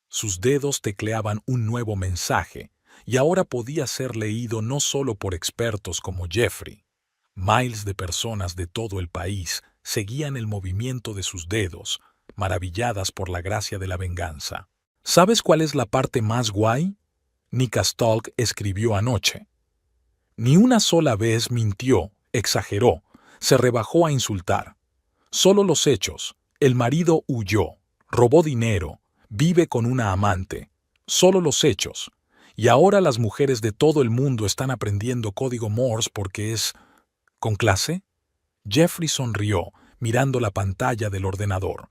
Sus dedos tecleaban un nuevo mensaje, y ahora podía ser leído no solo por expertos como Jeffrey. Miles de personas de todo el país seguían el movimiento de sus dedos, maravilladas por la gracia de la venganza. «¿Sabes cuál es la parte más guay?», Nika Stalk escribió anoche. «Ni una sola vez mintió, exageró, se rebajó a insultar. Solo los hechos. El marido huyó, robó dinero, vive con una amante. Solo los hechos. Y ahora las mujeres de todo el mundo están aprendiendo código Morse porque es... ¿con clase?». Jeffrey sonrió, mirando la pantalla del ordenador.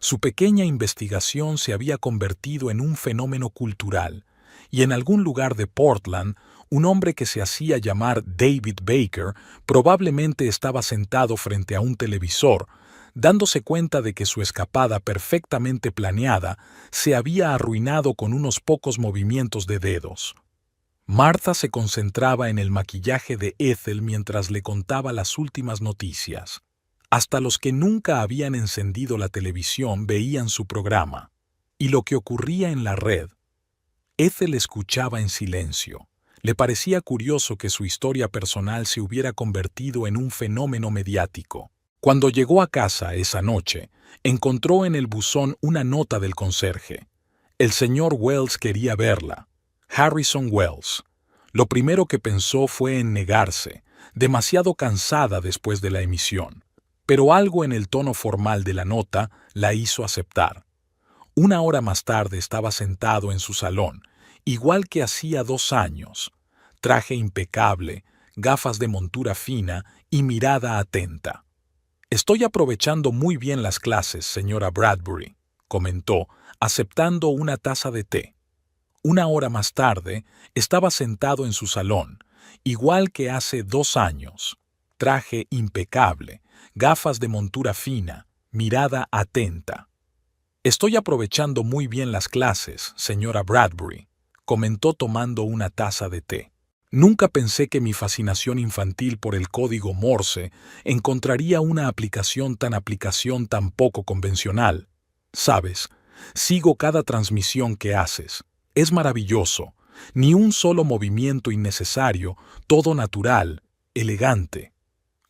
Su pequeña investigación se había convertido en un fenómeno cultural, y en algún lugar de Portland, un hombre que se hacía llamar David Baker probablemente estaba sentado frente a un televisor, dándose cuenta de que su escapada perfectamente planeada se había arruinado con unos pocos movimientos de dedos. Martha se concentraba en el maquillaje de Ethel mientras le contaba las últimas noticias. Hasta los que nunca habían encendido la televisión veían su programa, y lo que ocurría en la red. Ethel escuchaba en silencio. Le parecía curioso que su historia personal se hubiera convertido en un fenómeno mediático. Cuando llegó a casa esa noche, encontró en el buzón una nota del conserje. El señor Wells quería verla. Harrison Wells. Lo primero que pensó fue en negarse, demasiado cansada después de la emisión. Pero algo en el tono formal de la nota la hizo aceptar. Una hora más tarde estaba sentado en su salón, igual que hacía 2 años. Traje impecable, gafas de montura fina y mirada atenta. «Estoy aprovechando muy bien las clases, señora Bradbury», comentó, aceptando una taza de té. Una hora más tarde, estaba sentado en su salón, igual que hace 2 años. Traje impecable, gafas de montura fina, mirada atenta. «Estoy aprovechando muy bien las clases, señora Bradbury», comentó tomando una taza de té. «Nunca pensé que mi fascinación infantil por el código Morse encontraría una aplicación tan poco convencional. Sabes, sigo cada transmisión que haces. Es maravilloso. Ni un solo movimiento innecesario, todo natural, elegante».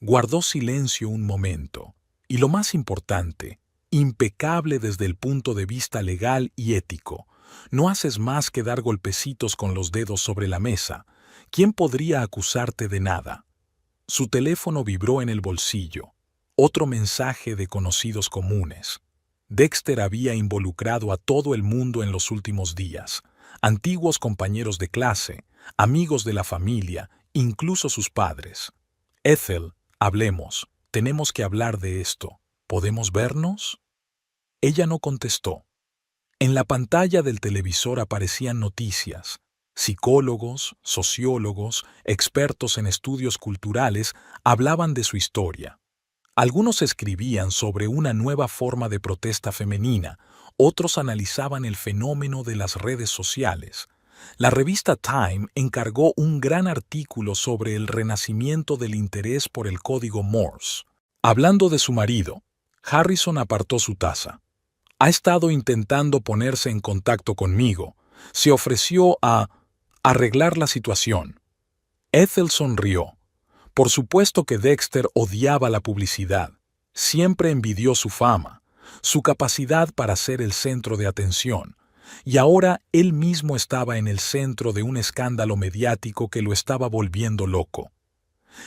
Guardó silencio un momento. Y lo más importante, impecable desde el punto de vista legal y ético. No haces más que dar golpecitos con los dedos sobre la mesa. ¿Quién podría acusarte de nada? Su teléfono vibró en el bolsillo. Otro mensaje de conocidos comunes. Dexter había involucrado a todo el mundo en los últimos días. Antiguos compañeros de clase, amigos de la familia, incluso sus padres. «Ethel, hablemos. Tenemos que hablar de esto. ¿Podemos vernos?». Ella no contestó. En la pantalla del televisor aparecían noticias. Psicólogos, sociólogos, expertos en estudios culturales hablaban de su historia. Algunos escribían sobre una nueva forma de protesta femenina, otros analizaban el fenómeno de las redes sociales. La revista Time encargó un gran artículo sobre el renacimiento del interés por el código Morse. Hablando de su marido, Harrison apartó su taza. Ha estado intentando ponerse en contacto conmigo. Se ofreció a arreglar la situación. Ethel sonrió. Por supuesto que Dexter odiaba la publicidad. Siempre envidió su fama, su capacidad para ser el centro de atención. Y ahora él mismo estaba en el centro de un escándalo mediático que lo estaba volviendo loco.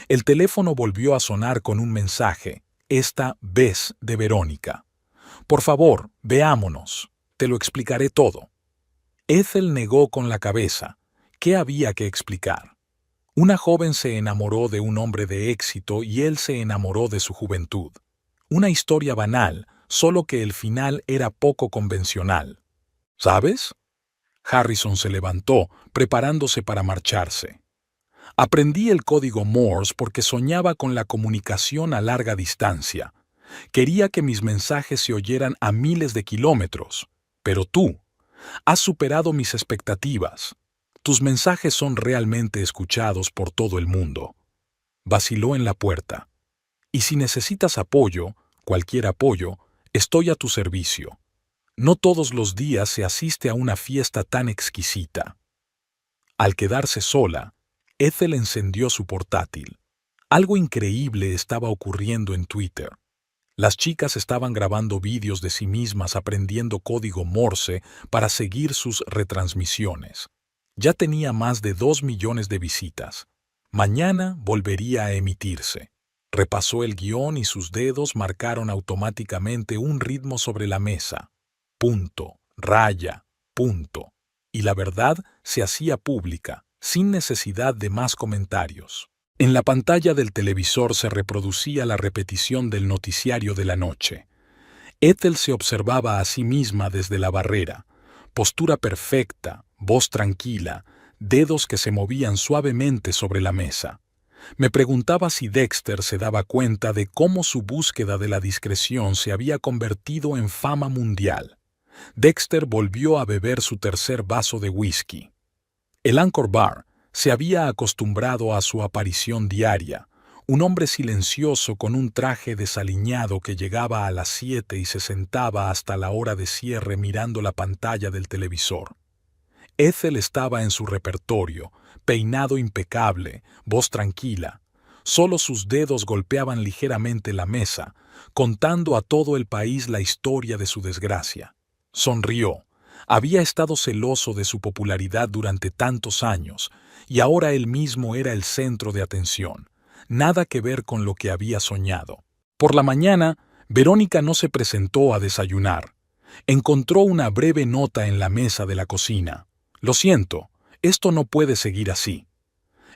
El teléfono volvió a sonar con un mensaje, esta vez de Verónica. Por favor, veámonos. Te lo explicaré todo. Ethel negó con la cabeza. ¿Qué había que explicar? Una joven se enamoró de un hombre de éxito y él se enamoró de su juventud. Una historia banal, solo que el final era poco convencional. ¿Sabes? Harrison se levantó, preparándose para marcharse. Aprendí el código Morse porque soñaba con la comunicación a larga distancia. Quería que mis mensajes se oyeran a miles de kilómetros. Pero tú has superado mis expectativas. Tus mensajes son realmente escuchados por todo el mundo. Vaciló en la puerta. Y si necesitas apoyo, cualquier apoyo, estoy a tu servicio. No todos los días se asiste a una fiesta tan exquisita. Al quedarse sola, Ethel encendió su portátil. Algo increíble estaba ocurriendo en Twitter. Las chicas estaban grabando vídeos de sí mismas aprendiendo código Morse para seguir sus retransmisiones. Ya tenía más de 2 millones de visitas. Mañana volvería a emitirse. Repasó el guión y sus dedos marcaron automáticamente un ritmo sobre la mesa. Punto, raya, punto. Y la verdad se hacía pública, sin necesidad de más comentarios. En la pantalla del televisor se reproducía la repetición del noticiario de la noche. Ethel se observaba a sí misma desde la barrera. Postura perfecta, voz tranquila, dedos que se movían suavemente sobre la mesa. Me preguntaba si Dexter se daba cuenta de cómo su búsqueda de la discreción se había convertido en fama mundial. Dexter volvió a beber su tercer vaso de whisky. El Anchor Bar se había acostumbrado a su aparición diaria, un hombre silencioso con un traje desaliñado que llegaba a las 7 y se sentaba hasta la hora de cierre mirando la pantalla del televisor. Ethel estaba en su repertorio, peinado impecable, voz tranquila. Solo sus dedos golpeaban ligeramente la mesa, contando a todo el país la historia de su desgracia. Sonrió. Había estado celoso de su popularidad durante tantos años, y ahora él mismo era el centro de atención. Nada que ver con lo que había soñado. Por la mañana, Verónica no se presentó a desayunar. Encontró una breve nota en la mesa de la cocina. Lo siento, esto no puede seguir así.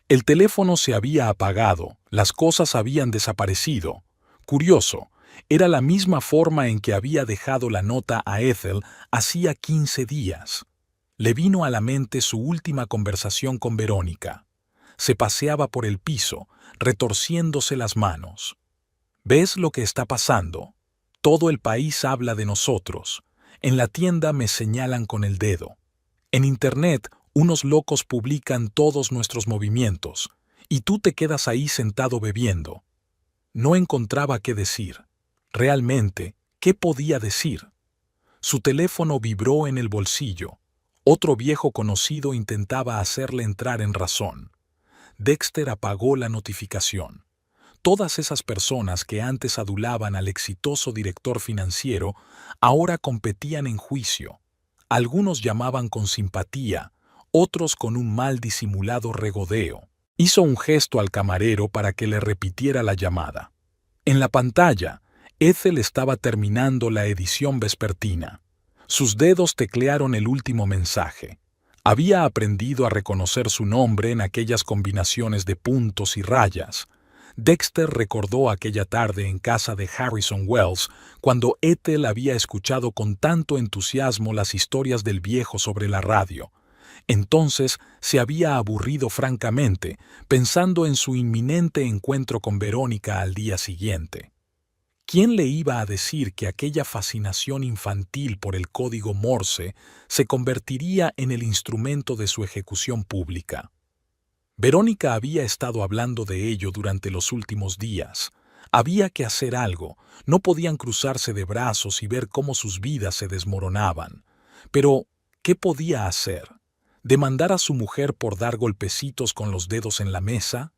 El teléfono se había apagado, las cosas habían desaparecido. Curioso, era la misma forma en que había dejado la nota a Ethel hacía 15 días. Le vino a la mente su última conversación con Verónica. Se paseaba por el piso, retorciéndose las manos. ¿Ves lo que está pasando? Todo el país habla de nosotros. En la tienda me señalan con el dedo. En Internet, unos locos publican todos nuestros movimientos, y tú te quedas ahí sentado bebiendo. No encontraba qué decir. Realmente, ¿qué podía decir? Su teléfono vibró en el bolsillo. Otro viejo conocido intentaba hacerle entrar en razón. Dexter apagó la notificación. Todas esas personas que antes adulaban al exitoso director financiero ahora competían en juicio. Algunos llamaban con simpatía, otros con un mal disimulado regodeo. Hizo un gesto al camarero para que le repitiera la llamada. En la pantalla, Ethel estaba terminando la edición vespertina. Sus dedos teclearon el último mensaje. Había aprendido a reconocer su nombre en aquellas combinaciones de puntos y rayas. Dexter recordó aquella tarde en casa de Harrison Wells, cuando Ethel había escuchado con tanto entusiasmo las historias del viejo sobre la radio. Entonces se había aburrido francamente, pensando en su inminente encuentro con Verónica al día siguiente. ¿Quién le iba a decir que aquella fascinación infantil por el código Morse se convertiría en el instrumento de su ejecución pública? Verónica había estado hablando de ello durante los últimos días. Había que hacer algo. No podían cruzarse de brazos y ver cómo sus vidas se desmoronaban. Pero, ¿qué podía hacer? ¿Demandar a su mujer por dar golpecitos con los dedos en la mesa?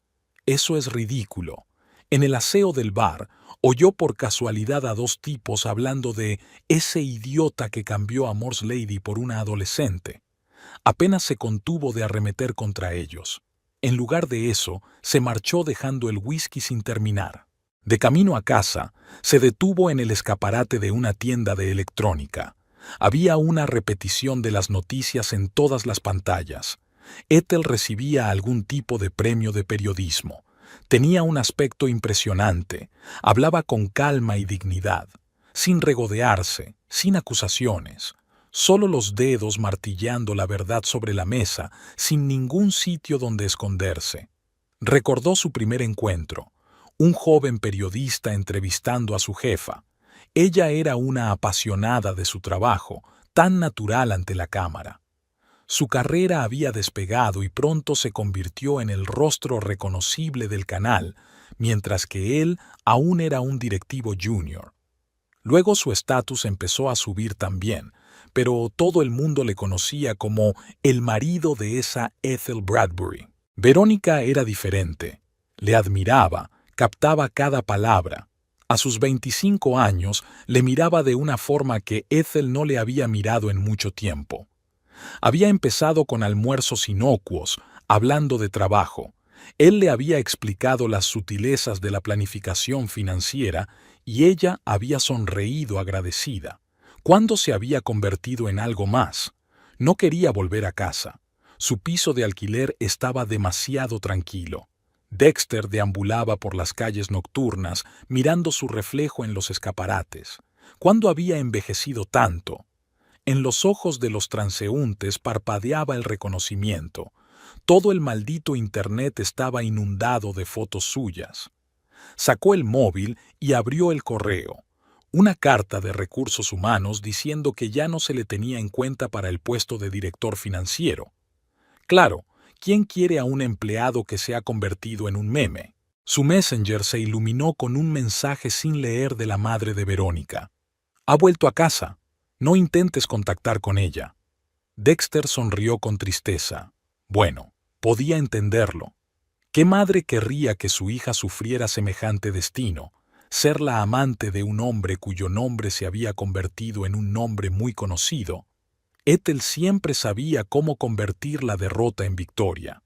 Eso es ridículo. En el aseo del bar, oyó por casualidad a dos tipos hablando de ese idiota que cambió a Morse Lady por una adolescente. Apenas se contuvo de arremeter contra ellos. En lugar de eso, se marchó dejando el whisky sin terminar. De camino a casa, se detuvo en el escaparate de una tienda de electrónica. Había una repetición de las noticias en todas las pantallas. Ethel recibía algún tipo de premio de periodismo. Tenía un aspecto impresionante. Hablaba con calma y dignidad, sin regodearse, sin acusaciones. Solo los dedos martillando la verdad sobre la mesa, sin ningún sitio donde esconderse. Recordó su primer encuentro. Un joven periodista entrevistando a su jefa. Ella era una apasionada de su trabajo, tan natural ante la cámara. Su carrera había despegado y pronto se convirtió en el rostro reconocible del canal, mientras que él aún era un directivo junior. Luego su estatus empezó a subir también, pero todo el mundo le conocía como el marido de esa Ethel Bradbury. Verónica era diferente. Le admiraba, captaba cada palabra. A sus 25 años le miraba de una forma que Ethel no le había mirado en mucho tiempo. Había empezado con almuerzos inocuos, hablando de trabajo. Él le había explicado las sutilezas de la planificación financiera y ella había sonreído agradecida. ¿Cuándo se había convertido en algo más? No quería volver a casa. Su piso de alquiler estaba demasiado tranquilo. Dexter deambulaba por las calles nocturnas, mirando su reflejo en los escaparates. ¿Cuándo había envejecido tanto? En los ojos de los transeúntes parpadeaba el reconocimiento. Todo el maldito Internet estaba inundado de fotos suyas. Sacó el móvil y abrió el correo. Una carta de recursos humanos diciendo que ya no se le tenía en cuenta para el puesto de director financiero. Claro, ¿quién quiere a un empleado que se ha convertido en un meme? Su Messenger se iluminó con un mensaje sin leer de la madre de Verónica. Ha vuelto a casa. No intentes contactar con ella. Dexter sonrió con tristeza. Bueno, podía entenderlo. ¿Qué madre querría que su hija sufriera semejante destino? Ser la amante de un hombre cuyo nombre se había convertido en un nombre muy conocido. Ethel siempre sabía cómo convertir la derrota en victoria.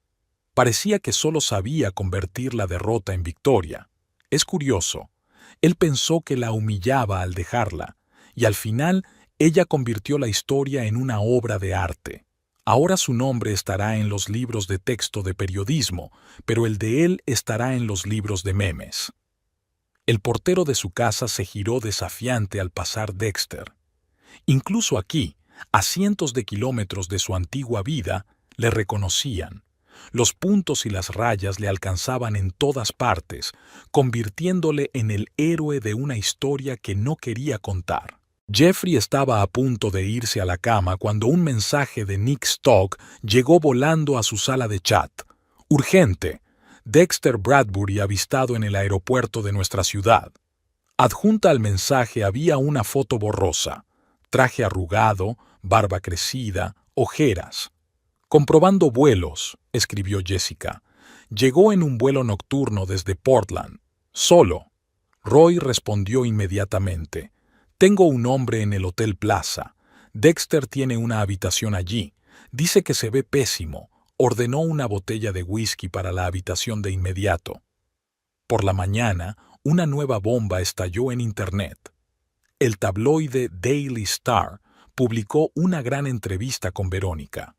Parecía que solo sabía convertir la derrota en victoria. Es curioso. Él pensó que la humillaba al dejarla, y al final ella convirtió la historia en una obra de arte. Ahora su nombre estará en los libros de texto de periodismo, pero el de él estará en los libros de memes. El portero de su casa se giró desafiante al pasar Dexter. Incluso aquí, a cientos de kilómetros de su antigua vida, le reconocían. Los puntos y las rayas le alcanzaban en todas partes, convirtiéndole en el héroe de una historia que no quería contar. Jeffrey estaba a punto de irse a la cama cuando un mensaje de Nick Stock llegó volando a su sala de chat. Urgente. Dexter Bradbury avistado en el aeropuerto de nuestra ciudad. Adjunta al mensaje había una foto borrosa. Traje arrugado, barba crecida, ojeras. Comprobando vuelos, escribió Jessica. Llegó en un vuelo nocturno desde Portland. Solo. Roy respondió inmediatamente. Tengo un hombre en el Hotel Plaza. Dexter tiene una habitación allí. Dice que se ve pésimo. Ordenó una botella de whisky para la habitación de inmediato. Por la mañana, una nueva bomba estalló en Internet. El tabloide Daily Star publicó una gran entrevista con Verónica.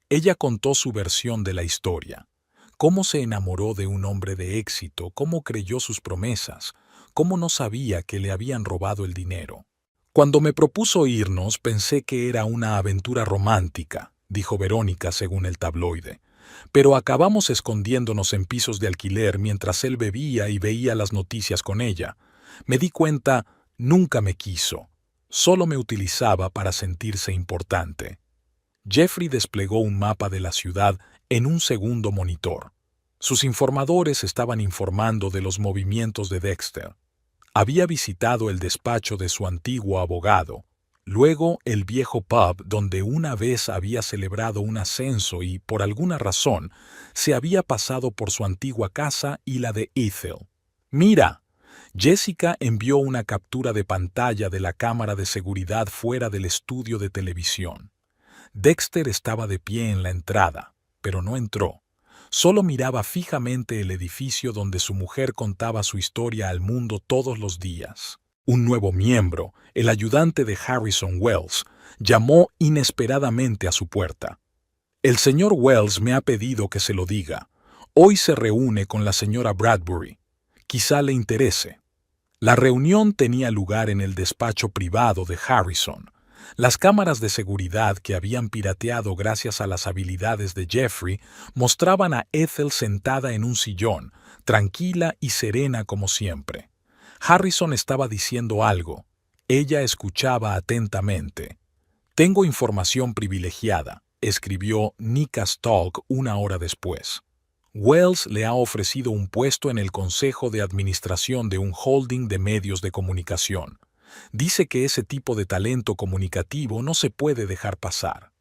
Ella contó su versión de la historia. Cómo se enamoró de un hombre de éxito, cómo creyó sus promesas, cómo no sabía que le habían robado el dinero. Cuando me propuso irnos, pensé que era una aventura romántica, dijo Verónica según el tabloide. Pero acabamos escondiéndonos en pisos de alquiler mientras él bebía y veía las noticias con ella. Me di cuenta, nunca me quiso. Solo me utilizaba para sentirse importante. Jeffrey desplegó un mapa de la ciudad en un segundo monitor. Sus informadores estaban informando de los movimientos de Dexter. Había visitado el despacho de su antiguo abogado, luego el viejo pub donde una vez había celebrado un ascenso y, por alguna razón, se había pasado por su antigua casa y la de Ethel. «Mira». Jessica envió una captura de pantalla de la cámara de seguridad fuera del estudio de televisión. Dexter estaba de pie en la entrada, pero no entró. Solo miraba fijamente el edificio donde su mujer contaba su historia al mundo todos los días. Un nuevo miembro, el ayudante de Harrison Wells, llamó inesperadamente a su puerta. «El señor Wells me ha pedido que se lo diga. Hoy se reúne con la señora Bradbury. Quizá le interese». La reunión tenía lugar en el despacho privado de Harrison. Las cámaras de seguridad que habían pirateado gracias a las habilidades de Jeffrey mostraban a Ethel sentada en un sillón, tranquila y serena como siempre. Harrison estaba diciendo algo. Ella escuchaba atentamente. «Tengo información privilegiada», escribió Nika Stalk una hora después. «Wells le ha ofrecido un puesto en el consejo de administración de un holding de medios de comunicación. Dice que ese tipo de talento comunicativo no se puede dejar pasar».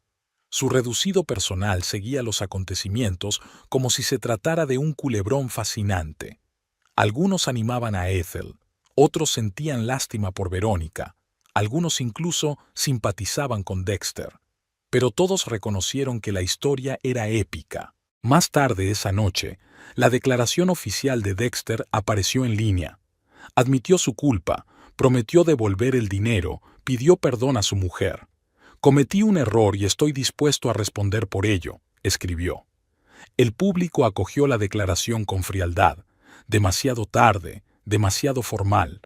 Su reducido personal seguía los acontecimientos como si se tratara de un culebrón fascinante. Algunos animaban a Ethel, otros sentían lástima por Verónica, algunos incluso simpatizaban con Dexter. Pero todos reconocieron que la historia era épica. Más tarde esa noche, la declaración oficial de Dexter apareció en línea. Admitió su culpa, prometió devolver el dinero, pidió perdón a su mujer. «Cometí un error y estoy dispuesto a responder por ello», escribió. El público acogió la declaración con frialdad. Demasiado tarde, demasiado formal.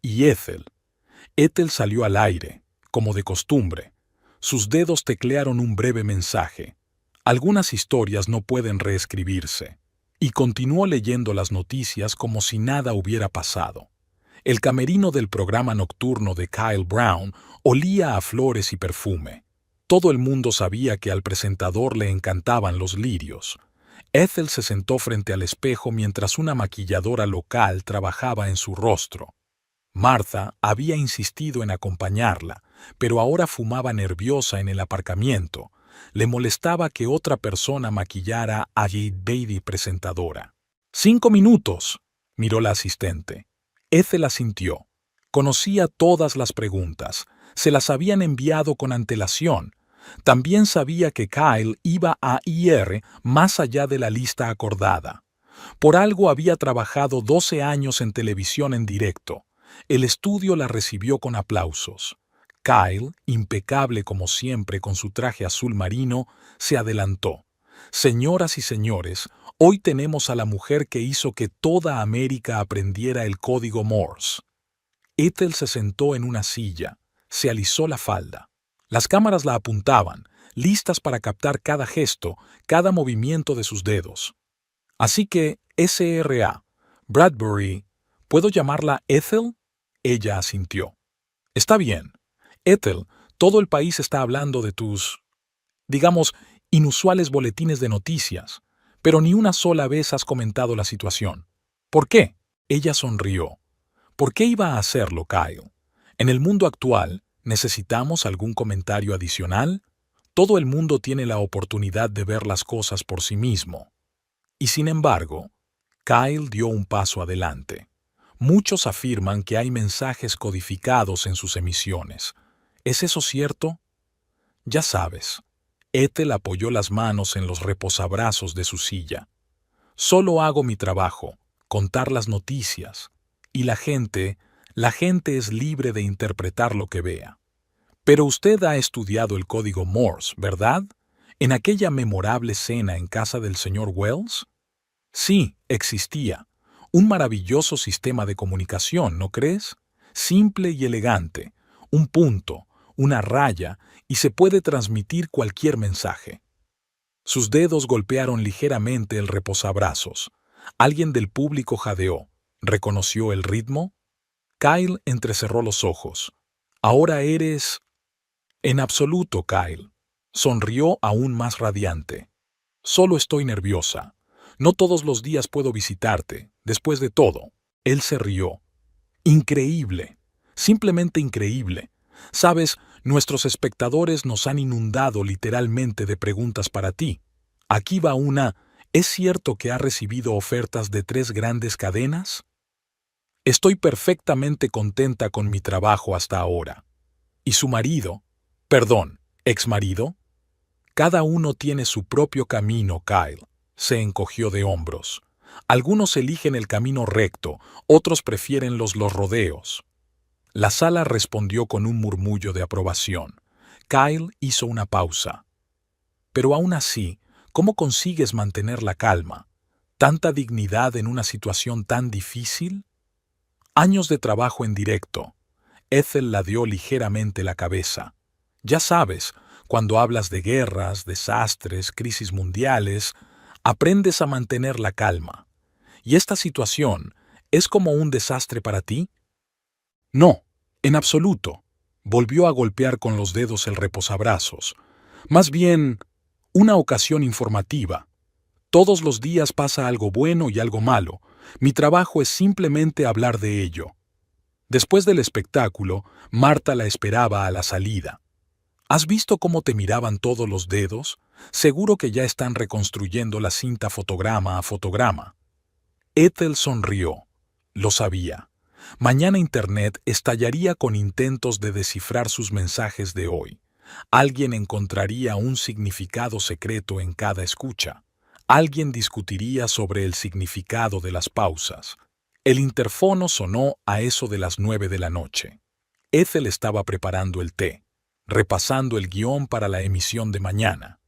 Y Ethel salió al aire, como de costumbre. Sus dedos teclearon un breve mensaje. Algunas historias no pueden reescribirse. Y continuó leyendo las noticias como si nada hubiera pasado. El camerino del programa nocturno de Kyle Brown olía a flores y perfume. Todo el mundo sabía que al presentador le encantaban los lirios. Ethel se sentó frente al espejo mientras una maquilladora local trabajaba en su rostro. Martha había insistido en acompañarla, pero ahora fumaba nerviosa en el aparcamiento. Le molestaba que otra persona maquillara a Jade Beatty presentadora. «5 minutos», miró la asistente. Ethel asintió. Conocía todas las preguntas. Se las habían enviado con antelación. También sabía que Kyle iba a ir más allá de la lista acordada. Por algo había trabajado 12 años en televisión en directo. El estudio la recibió con aplausos. Kyle, impecable como siempre con su traje azul marino, se adelantó. «Señoras y señores, hoy tenemos a la mujer que hizo que toda América aprendiera el código Morse». Ethel se sentó en una silla, se alisó la falda. Las cámaras la apuntaban, listas para captar cada gesto, cada movimiento de sus dedos. «Así que, S.R.A. Bradbury, ¿puedo llamarla Ethel?», ella asintió. «Está bien. Ethel, todo el país está hablando de tus, digamos, inusuales boletines de noticias, pero ni una sola vez has comentado la situación. ¿Por qué?». Ella sonrió. «¿Por qué iba a hacerlo, Kyle? En el mundo actual, ¿necesitamos algún comentario adicional? Todo el mundo tiene la oportunidad de ver las cosas por sí mismo». Y sin embargo, Kyle dio un paso adelante. «Muchos afirman que hay mensajes codificados en sus emisiones. ¿Es eso cierto?». «Ya sabes». Ethel apoyó las manos en los reposabrazos de su silla. «Solo hago mi trabajo, contar las noticias. Y la gente es libre de interpretar lo que vea». «Pero usted ha estudiado el código Morse, ¿verdad? ¿En aquella memorable cena en casa del señor Wells?». «Sí, existía. Un maravilloso sistema de comunicación, ¿no crees? Simple y elegante. Un punto, una raya, y se puede transmitir cualquier mensaje». Sus dedos golpearon ligeramente el reposabrazos. Alguien del público jadeó. ¿Reconoció el ritmo? Kyle entrecerró los ojos. «Ahora eres...». «En absoluto, Kyle». Sonrió aún más radiante. «Solo estoy nerviosa. No todos los días puedo visitarte. Después de todo, él se rió. Increíble. Simplemente increíble. Sabes, nuestros espectadores nos han inundado literalmente de preguntas para ti. Aquí va una. ¿Es cierto que ha recibido ofertas de 3 grandes cadenas? Estoy perfectamente contenta con mi trabajo hasta ahora. ¿Y su marido? Perdón, ¿exmarido? Cada uno tiene su propio camino, Kyle. Se encogió de hombros. Algunos eligen el camino recto, otros prefieren los rodeos. La sala respondió con un murmullo de aprobación. Kyle hizo una pausa. Pero aún así, ¿cómo consigues mantener la calma? ¿Tanta dignidad en una situación tan difícil? Años de trabajo en directo. Ethel ladeó ligeramente la cabeza. Ya sabes, cuando hablas de guerras, desastres, crisis mundiales, aprendes a mantener la calma. ¿Y esta situación es como un desastre para ti? No, en absoluto. Volvió a golpear con los dedos el reposabrazos. Más bien, una ocasión informativa. Todos los días pasa algo bueno y algo malo. Mi trabajo es simplemente hablar de ello. Después del espectáculo, Marta la esperaba a la salida. ¿Has visto cómo te miraban todos los dedos? Seguro que ya están reconstruyendo la cinta fotograma a fotograma. Ethel sonrió. Lo sabía. Mañana Internet estallaría con intentos de descifrar sus mensajes de hoy. Alguien encontraría un significado secreto en cada escucha. Alguien discutiría sobre el significado de las pausas. El interfono sonó a eso de las 9 de la noche. Ethel estaba preparando el té, repasando el guión para la emisión de mañana.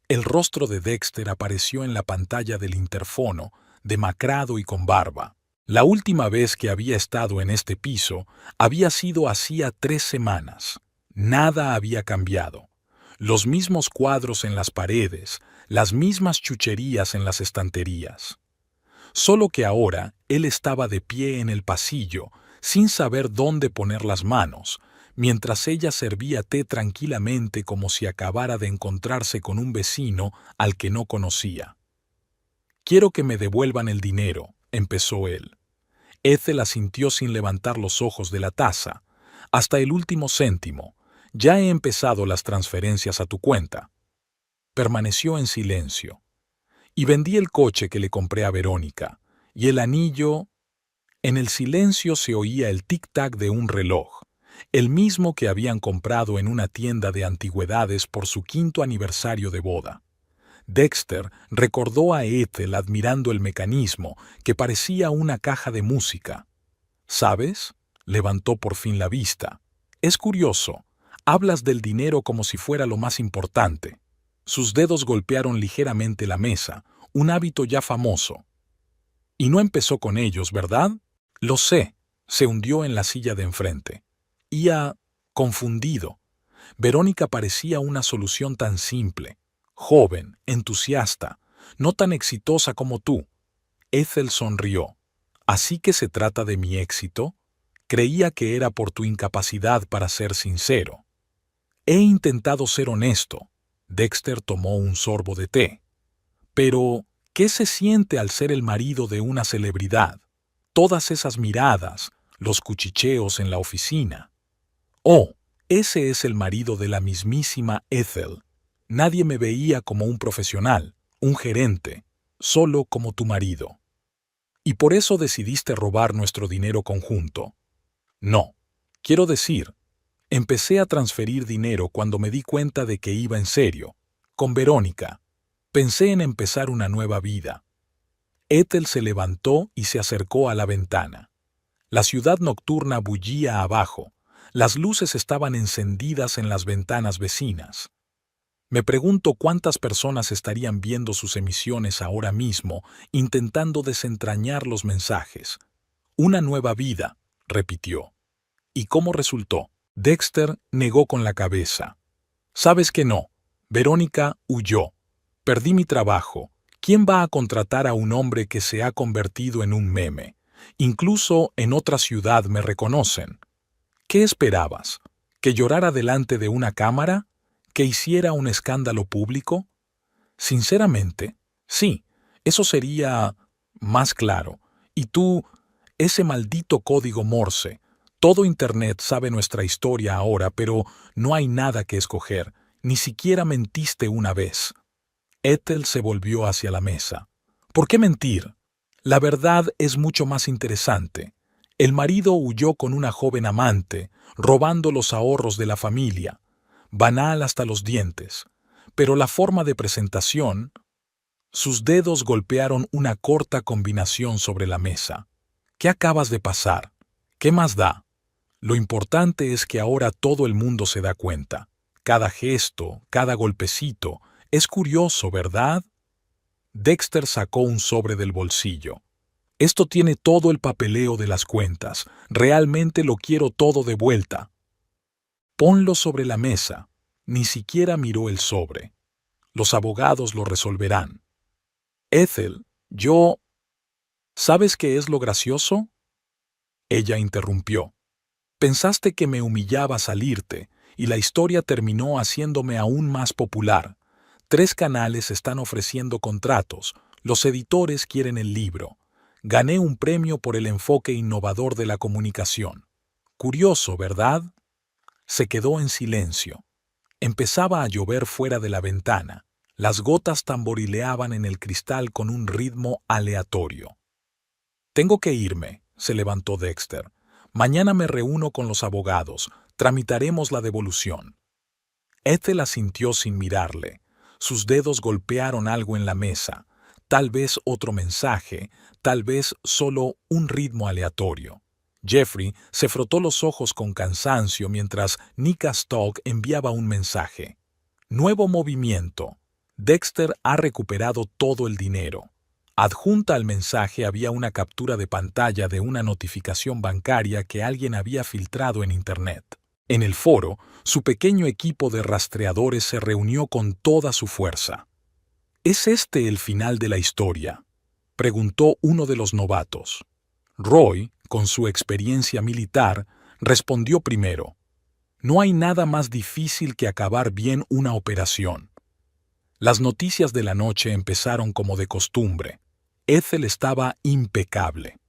El rostro de Dexter apareció en la pantalla del interfono, demacrado y con barba. La última vez que había estado en este piso había sido hacía 3 semanas. Nada había cambiado. Los mismos cuadros en las paredes, las mismas chucherías en las estanterías. Solo que ahora él estaba de pie en el pasillo, sin saber dónde poner las manos, mientras ella servía té tranquilamente como si acabara de encontrarse con un vecino al que no conocía. «Quiero que me devuelvan el dinero», empezó él. Ethel asintió sin levantar los ojos de la taza. «Hasta el último céntimo. Ya he empezado las transferencias a tu cuenta». Permaneció en silencio. «Y vendí el coche que le compré a Verónica. Y el anillo...» En el silencio se oía el tic-tac de un reloj, el mismo que habían comprado en una tienda de antigüedades por su 5º aniversario de boda. Dexter recordó a Ethel admirando el mecanismo, que parecía una caja de música. «¿Sabes?», levantó por fin la vista. «Es curioso. Hablas del dinero como si fuera lo más importante». Sus dedos golpearon ligeramente la mesa, un hábito ya famoso. «Y no empezó con ellos, ¿verdad?». «Lo sé», se hundió en la silla de enfrente. Confundido. Verónica parecía una solución tan simple. Joven, entusiasta, no tan exitosa como tú. Ethel sonrió. «¿Así que se trata de mi éxito? Creía que era por tu incapacidad para ser sincero». «He intentado ser honesto». Dexter tomó un sorbo de té. «Pero, ¿qué se siente al ser el marido de una celebridad? Todas esas miradas, los cuchicheos en la oficina». «Oh, ese es el marido de la mismísima Ethel. Nadie me veía como un profesional, un gerente, solo como tu marido». «¿Y por eso decidiste robar nuestro dinero conjunto?» «No. Quiero decir, empecé a transferir dinero cuando me di cuenta de que iba en serio, con Verónica. Pensé en empezar una nueva vida». Ethel se levantó y se acercó a la ventana. La ciudad nocturna bullía abajo. Las luces estaban encendidas en las ventanas vecinas. «Me pregunto cuántas personas estarían viendo sus emisiones ahora mismo, intentando desentrañar los mensajes». «Una nueva vida», repitió. «¿Y cómo resultó?». Dexter negó con la cabeza. «Sabes que no. Verónica huyó. Perdí mi trabajo. ¿Quién va a contratar a un hombre que se ha convertido en un meme? Incluso en otra ciudad me reconocen». «¿Qué esperabas? ¿Que llorara delante de una cámara? ¿Que hiciera un escándalo público?». «Sinceramente, sí. Eso sería más claro. Y tú, ese maldito código Morse. Todo Internet sabe nuestra historia ahora, pero no hay nada que escoger. Ni siquiera mentiste una vez. Ethel se volvió hacia la mesa. ¿Por qué mentir? La verdad es mucho más interesante. El marido huyó con una joven amante, robando los ahorros de la familia. Banal hasta los dientes. Pero la forma de presentación... Sus dedos golpearon una corta combinación sobre la mesa. ¿Qué acabas de pasar? ¿Qué más da? Lo importante es que ahora todo el mundo se da cuenta. Cada gesto, cada golpecito. Es curioso, ¿verdad? Dexter sacó un sobre del bolsillo. Esto tiene todo el papeleo de las cuentas. Realmente lo quiero todo de vuelta. Ponlo sobre la mesa. Ni siquiera miró el sobre. Los abogados lo resolverán. Ethel, yo... ¿Sabes qué es lo gracioso? Ella interrumpió. Pensaste que me humillaba salirte, y la historia terminó haciéndome aún más popular. 3 canales están ofreciendo contratos, los editores quieren el libro. Gané un premio por el enfoque innovador de la comunicación. Curioso, ¿verdad? Se quedó en silencio. Empezaba a llover fuera de la ventana. Las gotas tamborileaban en el cristal con un ritmo aleatorio. Tengo que irme, se levantó Dexter. Mañana me reúno con los abogados. Tramitaremos la devolución. Ethel asintió sin mirarle. Sus dedos golpearon algo en la mesa. Tal vez otro mensaje, tal vez solo un ritmo aleatorio. Jeffrey se frotó los ojos con cansancio mientras Nika Stock enviaba un mensaje. Nuevo movimiento. Dexter ha recuperado todo el dinero. Adjunta al mensaje había una captura de pantalla de una notificación bancaria que alguien había filtrado en Internet. En el foro, su pequeño equipo de rastreadores se reunió con toda su fuerza. ¿Es este el final de la historia?, preguntó uno de los novatos. Roy, con su experiencia militar, respondió primero. No hay nada más difícil que acabar bien una operación. Las noticias de la noche empezaron como de costumbre. Ethel estaba impecable.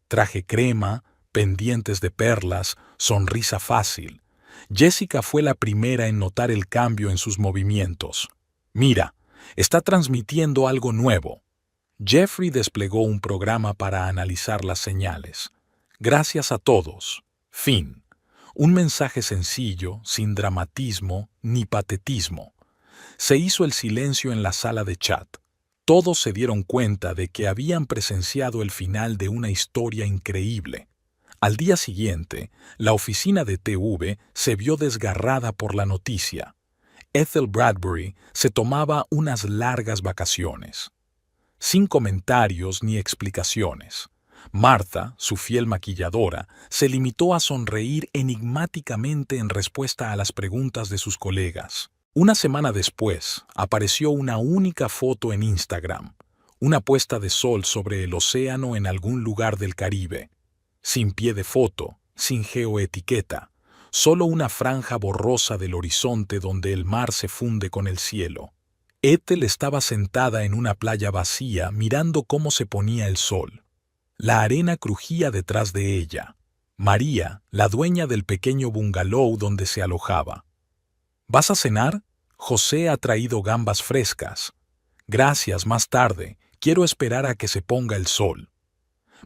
Traje crema, pendientes de perlas, sonrisa fácil. Jessica fue la primera en notar el cambio en sus movimientos. Mira, está transmitiendo algo nuevo. Jeffrey desplegó un programa para analizar las señales. Gracias a todos. Fin. Un mensaje sencillo, sin dramatismo ni patetismo. Se hizo el silencio en la sala de chat. Todos se dieron cuenta de que habían presenciado el final de una historia increíble. Al día siguiente, la oficina de TV se vio desgarrada por la noticia. Ethel Bradbury se tomaba unas largas vacaciones. Sin comentarios ni explicaciones. Martha, su fiel maquilladora, se limitó a sonreír enigmáticamente en respuesta a las preguntas de sus colegas. Una semana después, apareció una única foto en Instagram, una puesta de sol sobre el océano en algún lugar del Caribe. Sin pie de foto, sin geoetiqueta, solo una franja borrosa del horizonte donde el mar se funde con el cielo. Ethel estaba sentada en una playa vacía mirando cómo se ponía el sol. La arena crujía detrás de ella. María, la dueña del pequeño bungalow donde se alojaba. ¿Vas a cenar? José ha traído gambas frescas. Gracias, más tarde. Quiero esperar a que se ponga el sol.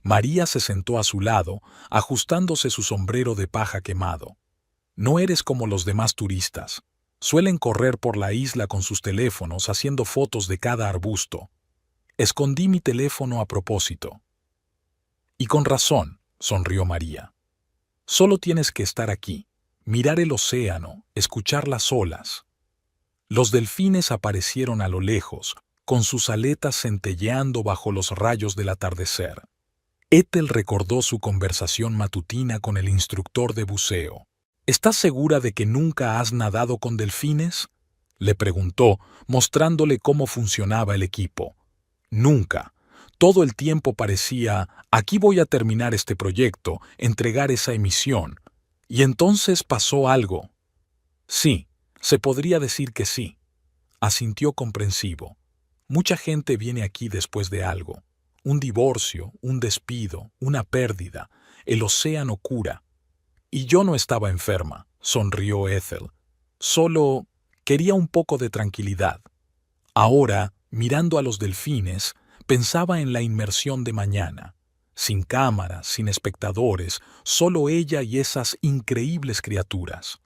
María se sentó a su lado, ajustándose su sombrero de paja quemado. No eres como los demás turistas. Suelen correr por la isla con sus teléfonos haciendo fotos de cada arbusto. Escondí mi teléfono a propósito. Y con razón, sonrió María. Solo tienes que estar aquí, mirar el océano, escuchar las olas. Los delfines aparecieron a lo lejos, con sus aletas centelleando bajo los rayos del atardecer. Ethel recordó su conversación matutina con el instructor de buceo. ¿Estás segura de que nunca has nadado con delfines?, le preguntó, mostrándole cómo funcionaba el equipo. Nunca. Todo el tiempo parecía, aquí voy a terminar este proyecto, entregar esa emisión. Y entonces pasó algo. Sí, se podría decir que sí. Asintió comprensivo. Mucha gente viene aquí después de algo. Un divorcio, un despido, una pérdida. El océano cura. Y yo no estaba enferma, sonrió Ethel. Solo quería un poco de tranquilidad. Ahora, mirando a los delfines, pensaba en la inmersión de mañana. Sin cámaras, sin espectadores, solo ella y esas increíbles criaturas.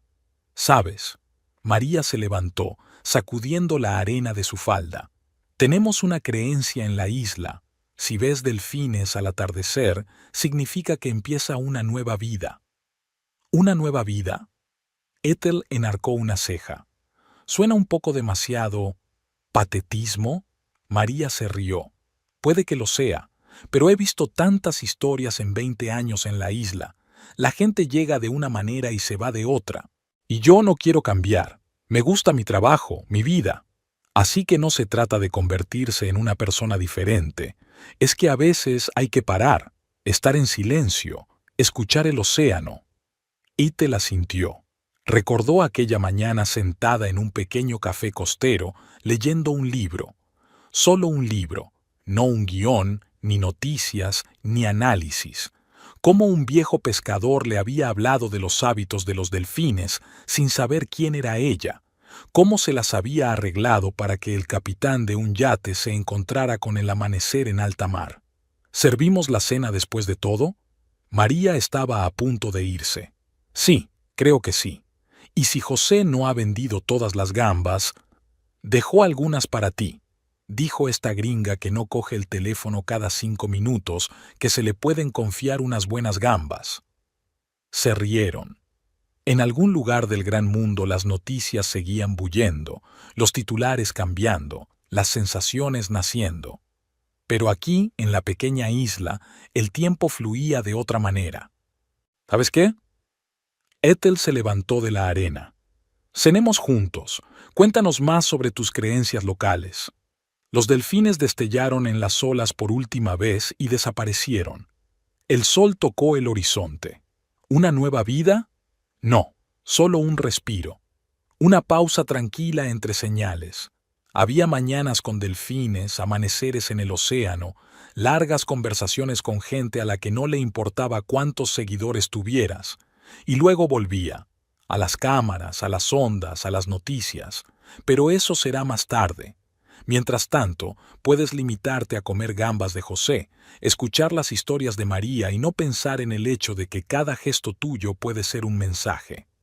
¿Sabes? María se levantó, sacudiendo la arena de su falda. Tenemos una creencia en la isla. Si ves delfines al atardecer, significa que empieza una nueva vida. ¿Una nueva vida? Ethel enarcó una ceja. Suena un poco demasiado... ¿patetismo? María se rió. Puede que lo sea, pero he visto tantas historias en 20 años en la isla. La gente llega de una manera y se va de otra. Y yo no quiero cambiar. Me gusta mi trabajo, mi vida. Así que no se trata de convertirse en una persona diferente. Es que a veces hay que parar, estar en silencio, escuchar el océano. Ethel asintió. Recordó aquella mañana sentada en un pequeño café costero, leyendo un libro. Solo un libro, no un guión, ni noticias, ni análisis. Cómo un viejo pescador le había hablado de los hábitos de los delfines sin saber quién era ella. Cómo se las había arreglado para que el capitán de un yate se encontrara con el amanecer en alta mar. ¿Servimos la cena después de todo? María estaba a punto de irse. Sí, creo que sí. Y si José no ha vendido todas las gambas, dejó algunas para ti, dijo esta gringa que no coge el teléfono cada 5 minutos, que se le pueden confiar unas buenas gambas. Se rieron. En algún lugar del gran mundo las noticias seguían bullendo, los titulares cambiando, las sensaciones naciendo. Pero aquí, en la pequeña isla, el tiempo fluía de otra manera. ¿Sabes qué? Ethel se levantó de la arena. Cenemos juntos. Cuéntanos más sobre tus creencias locales. Los delfines destellaron en las olas por última vez y desaparecieron. El sol tocó el horizonte. ¿Una nueva vida? No, solo un respiro. Una pausa tranquila entre señales. Había mañanas con delfines, amaneceres en el océano, largas conversaciones con gente a la que no le importaba cuántos seguidores tuvieras. Y luego volvía, a las cámaras, a las ondas, a las noticias. Pero eso será más tarde. Mientras tanto, puedes limitarte a comer gambas de José, escuchar las historias de María y no pensar en el hecho de que cada gesto tuyo puede ser un mensaje.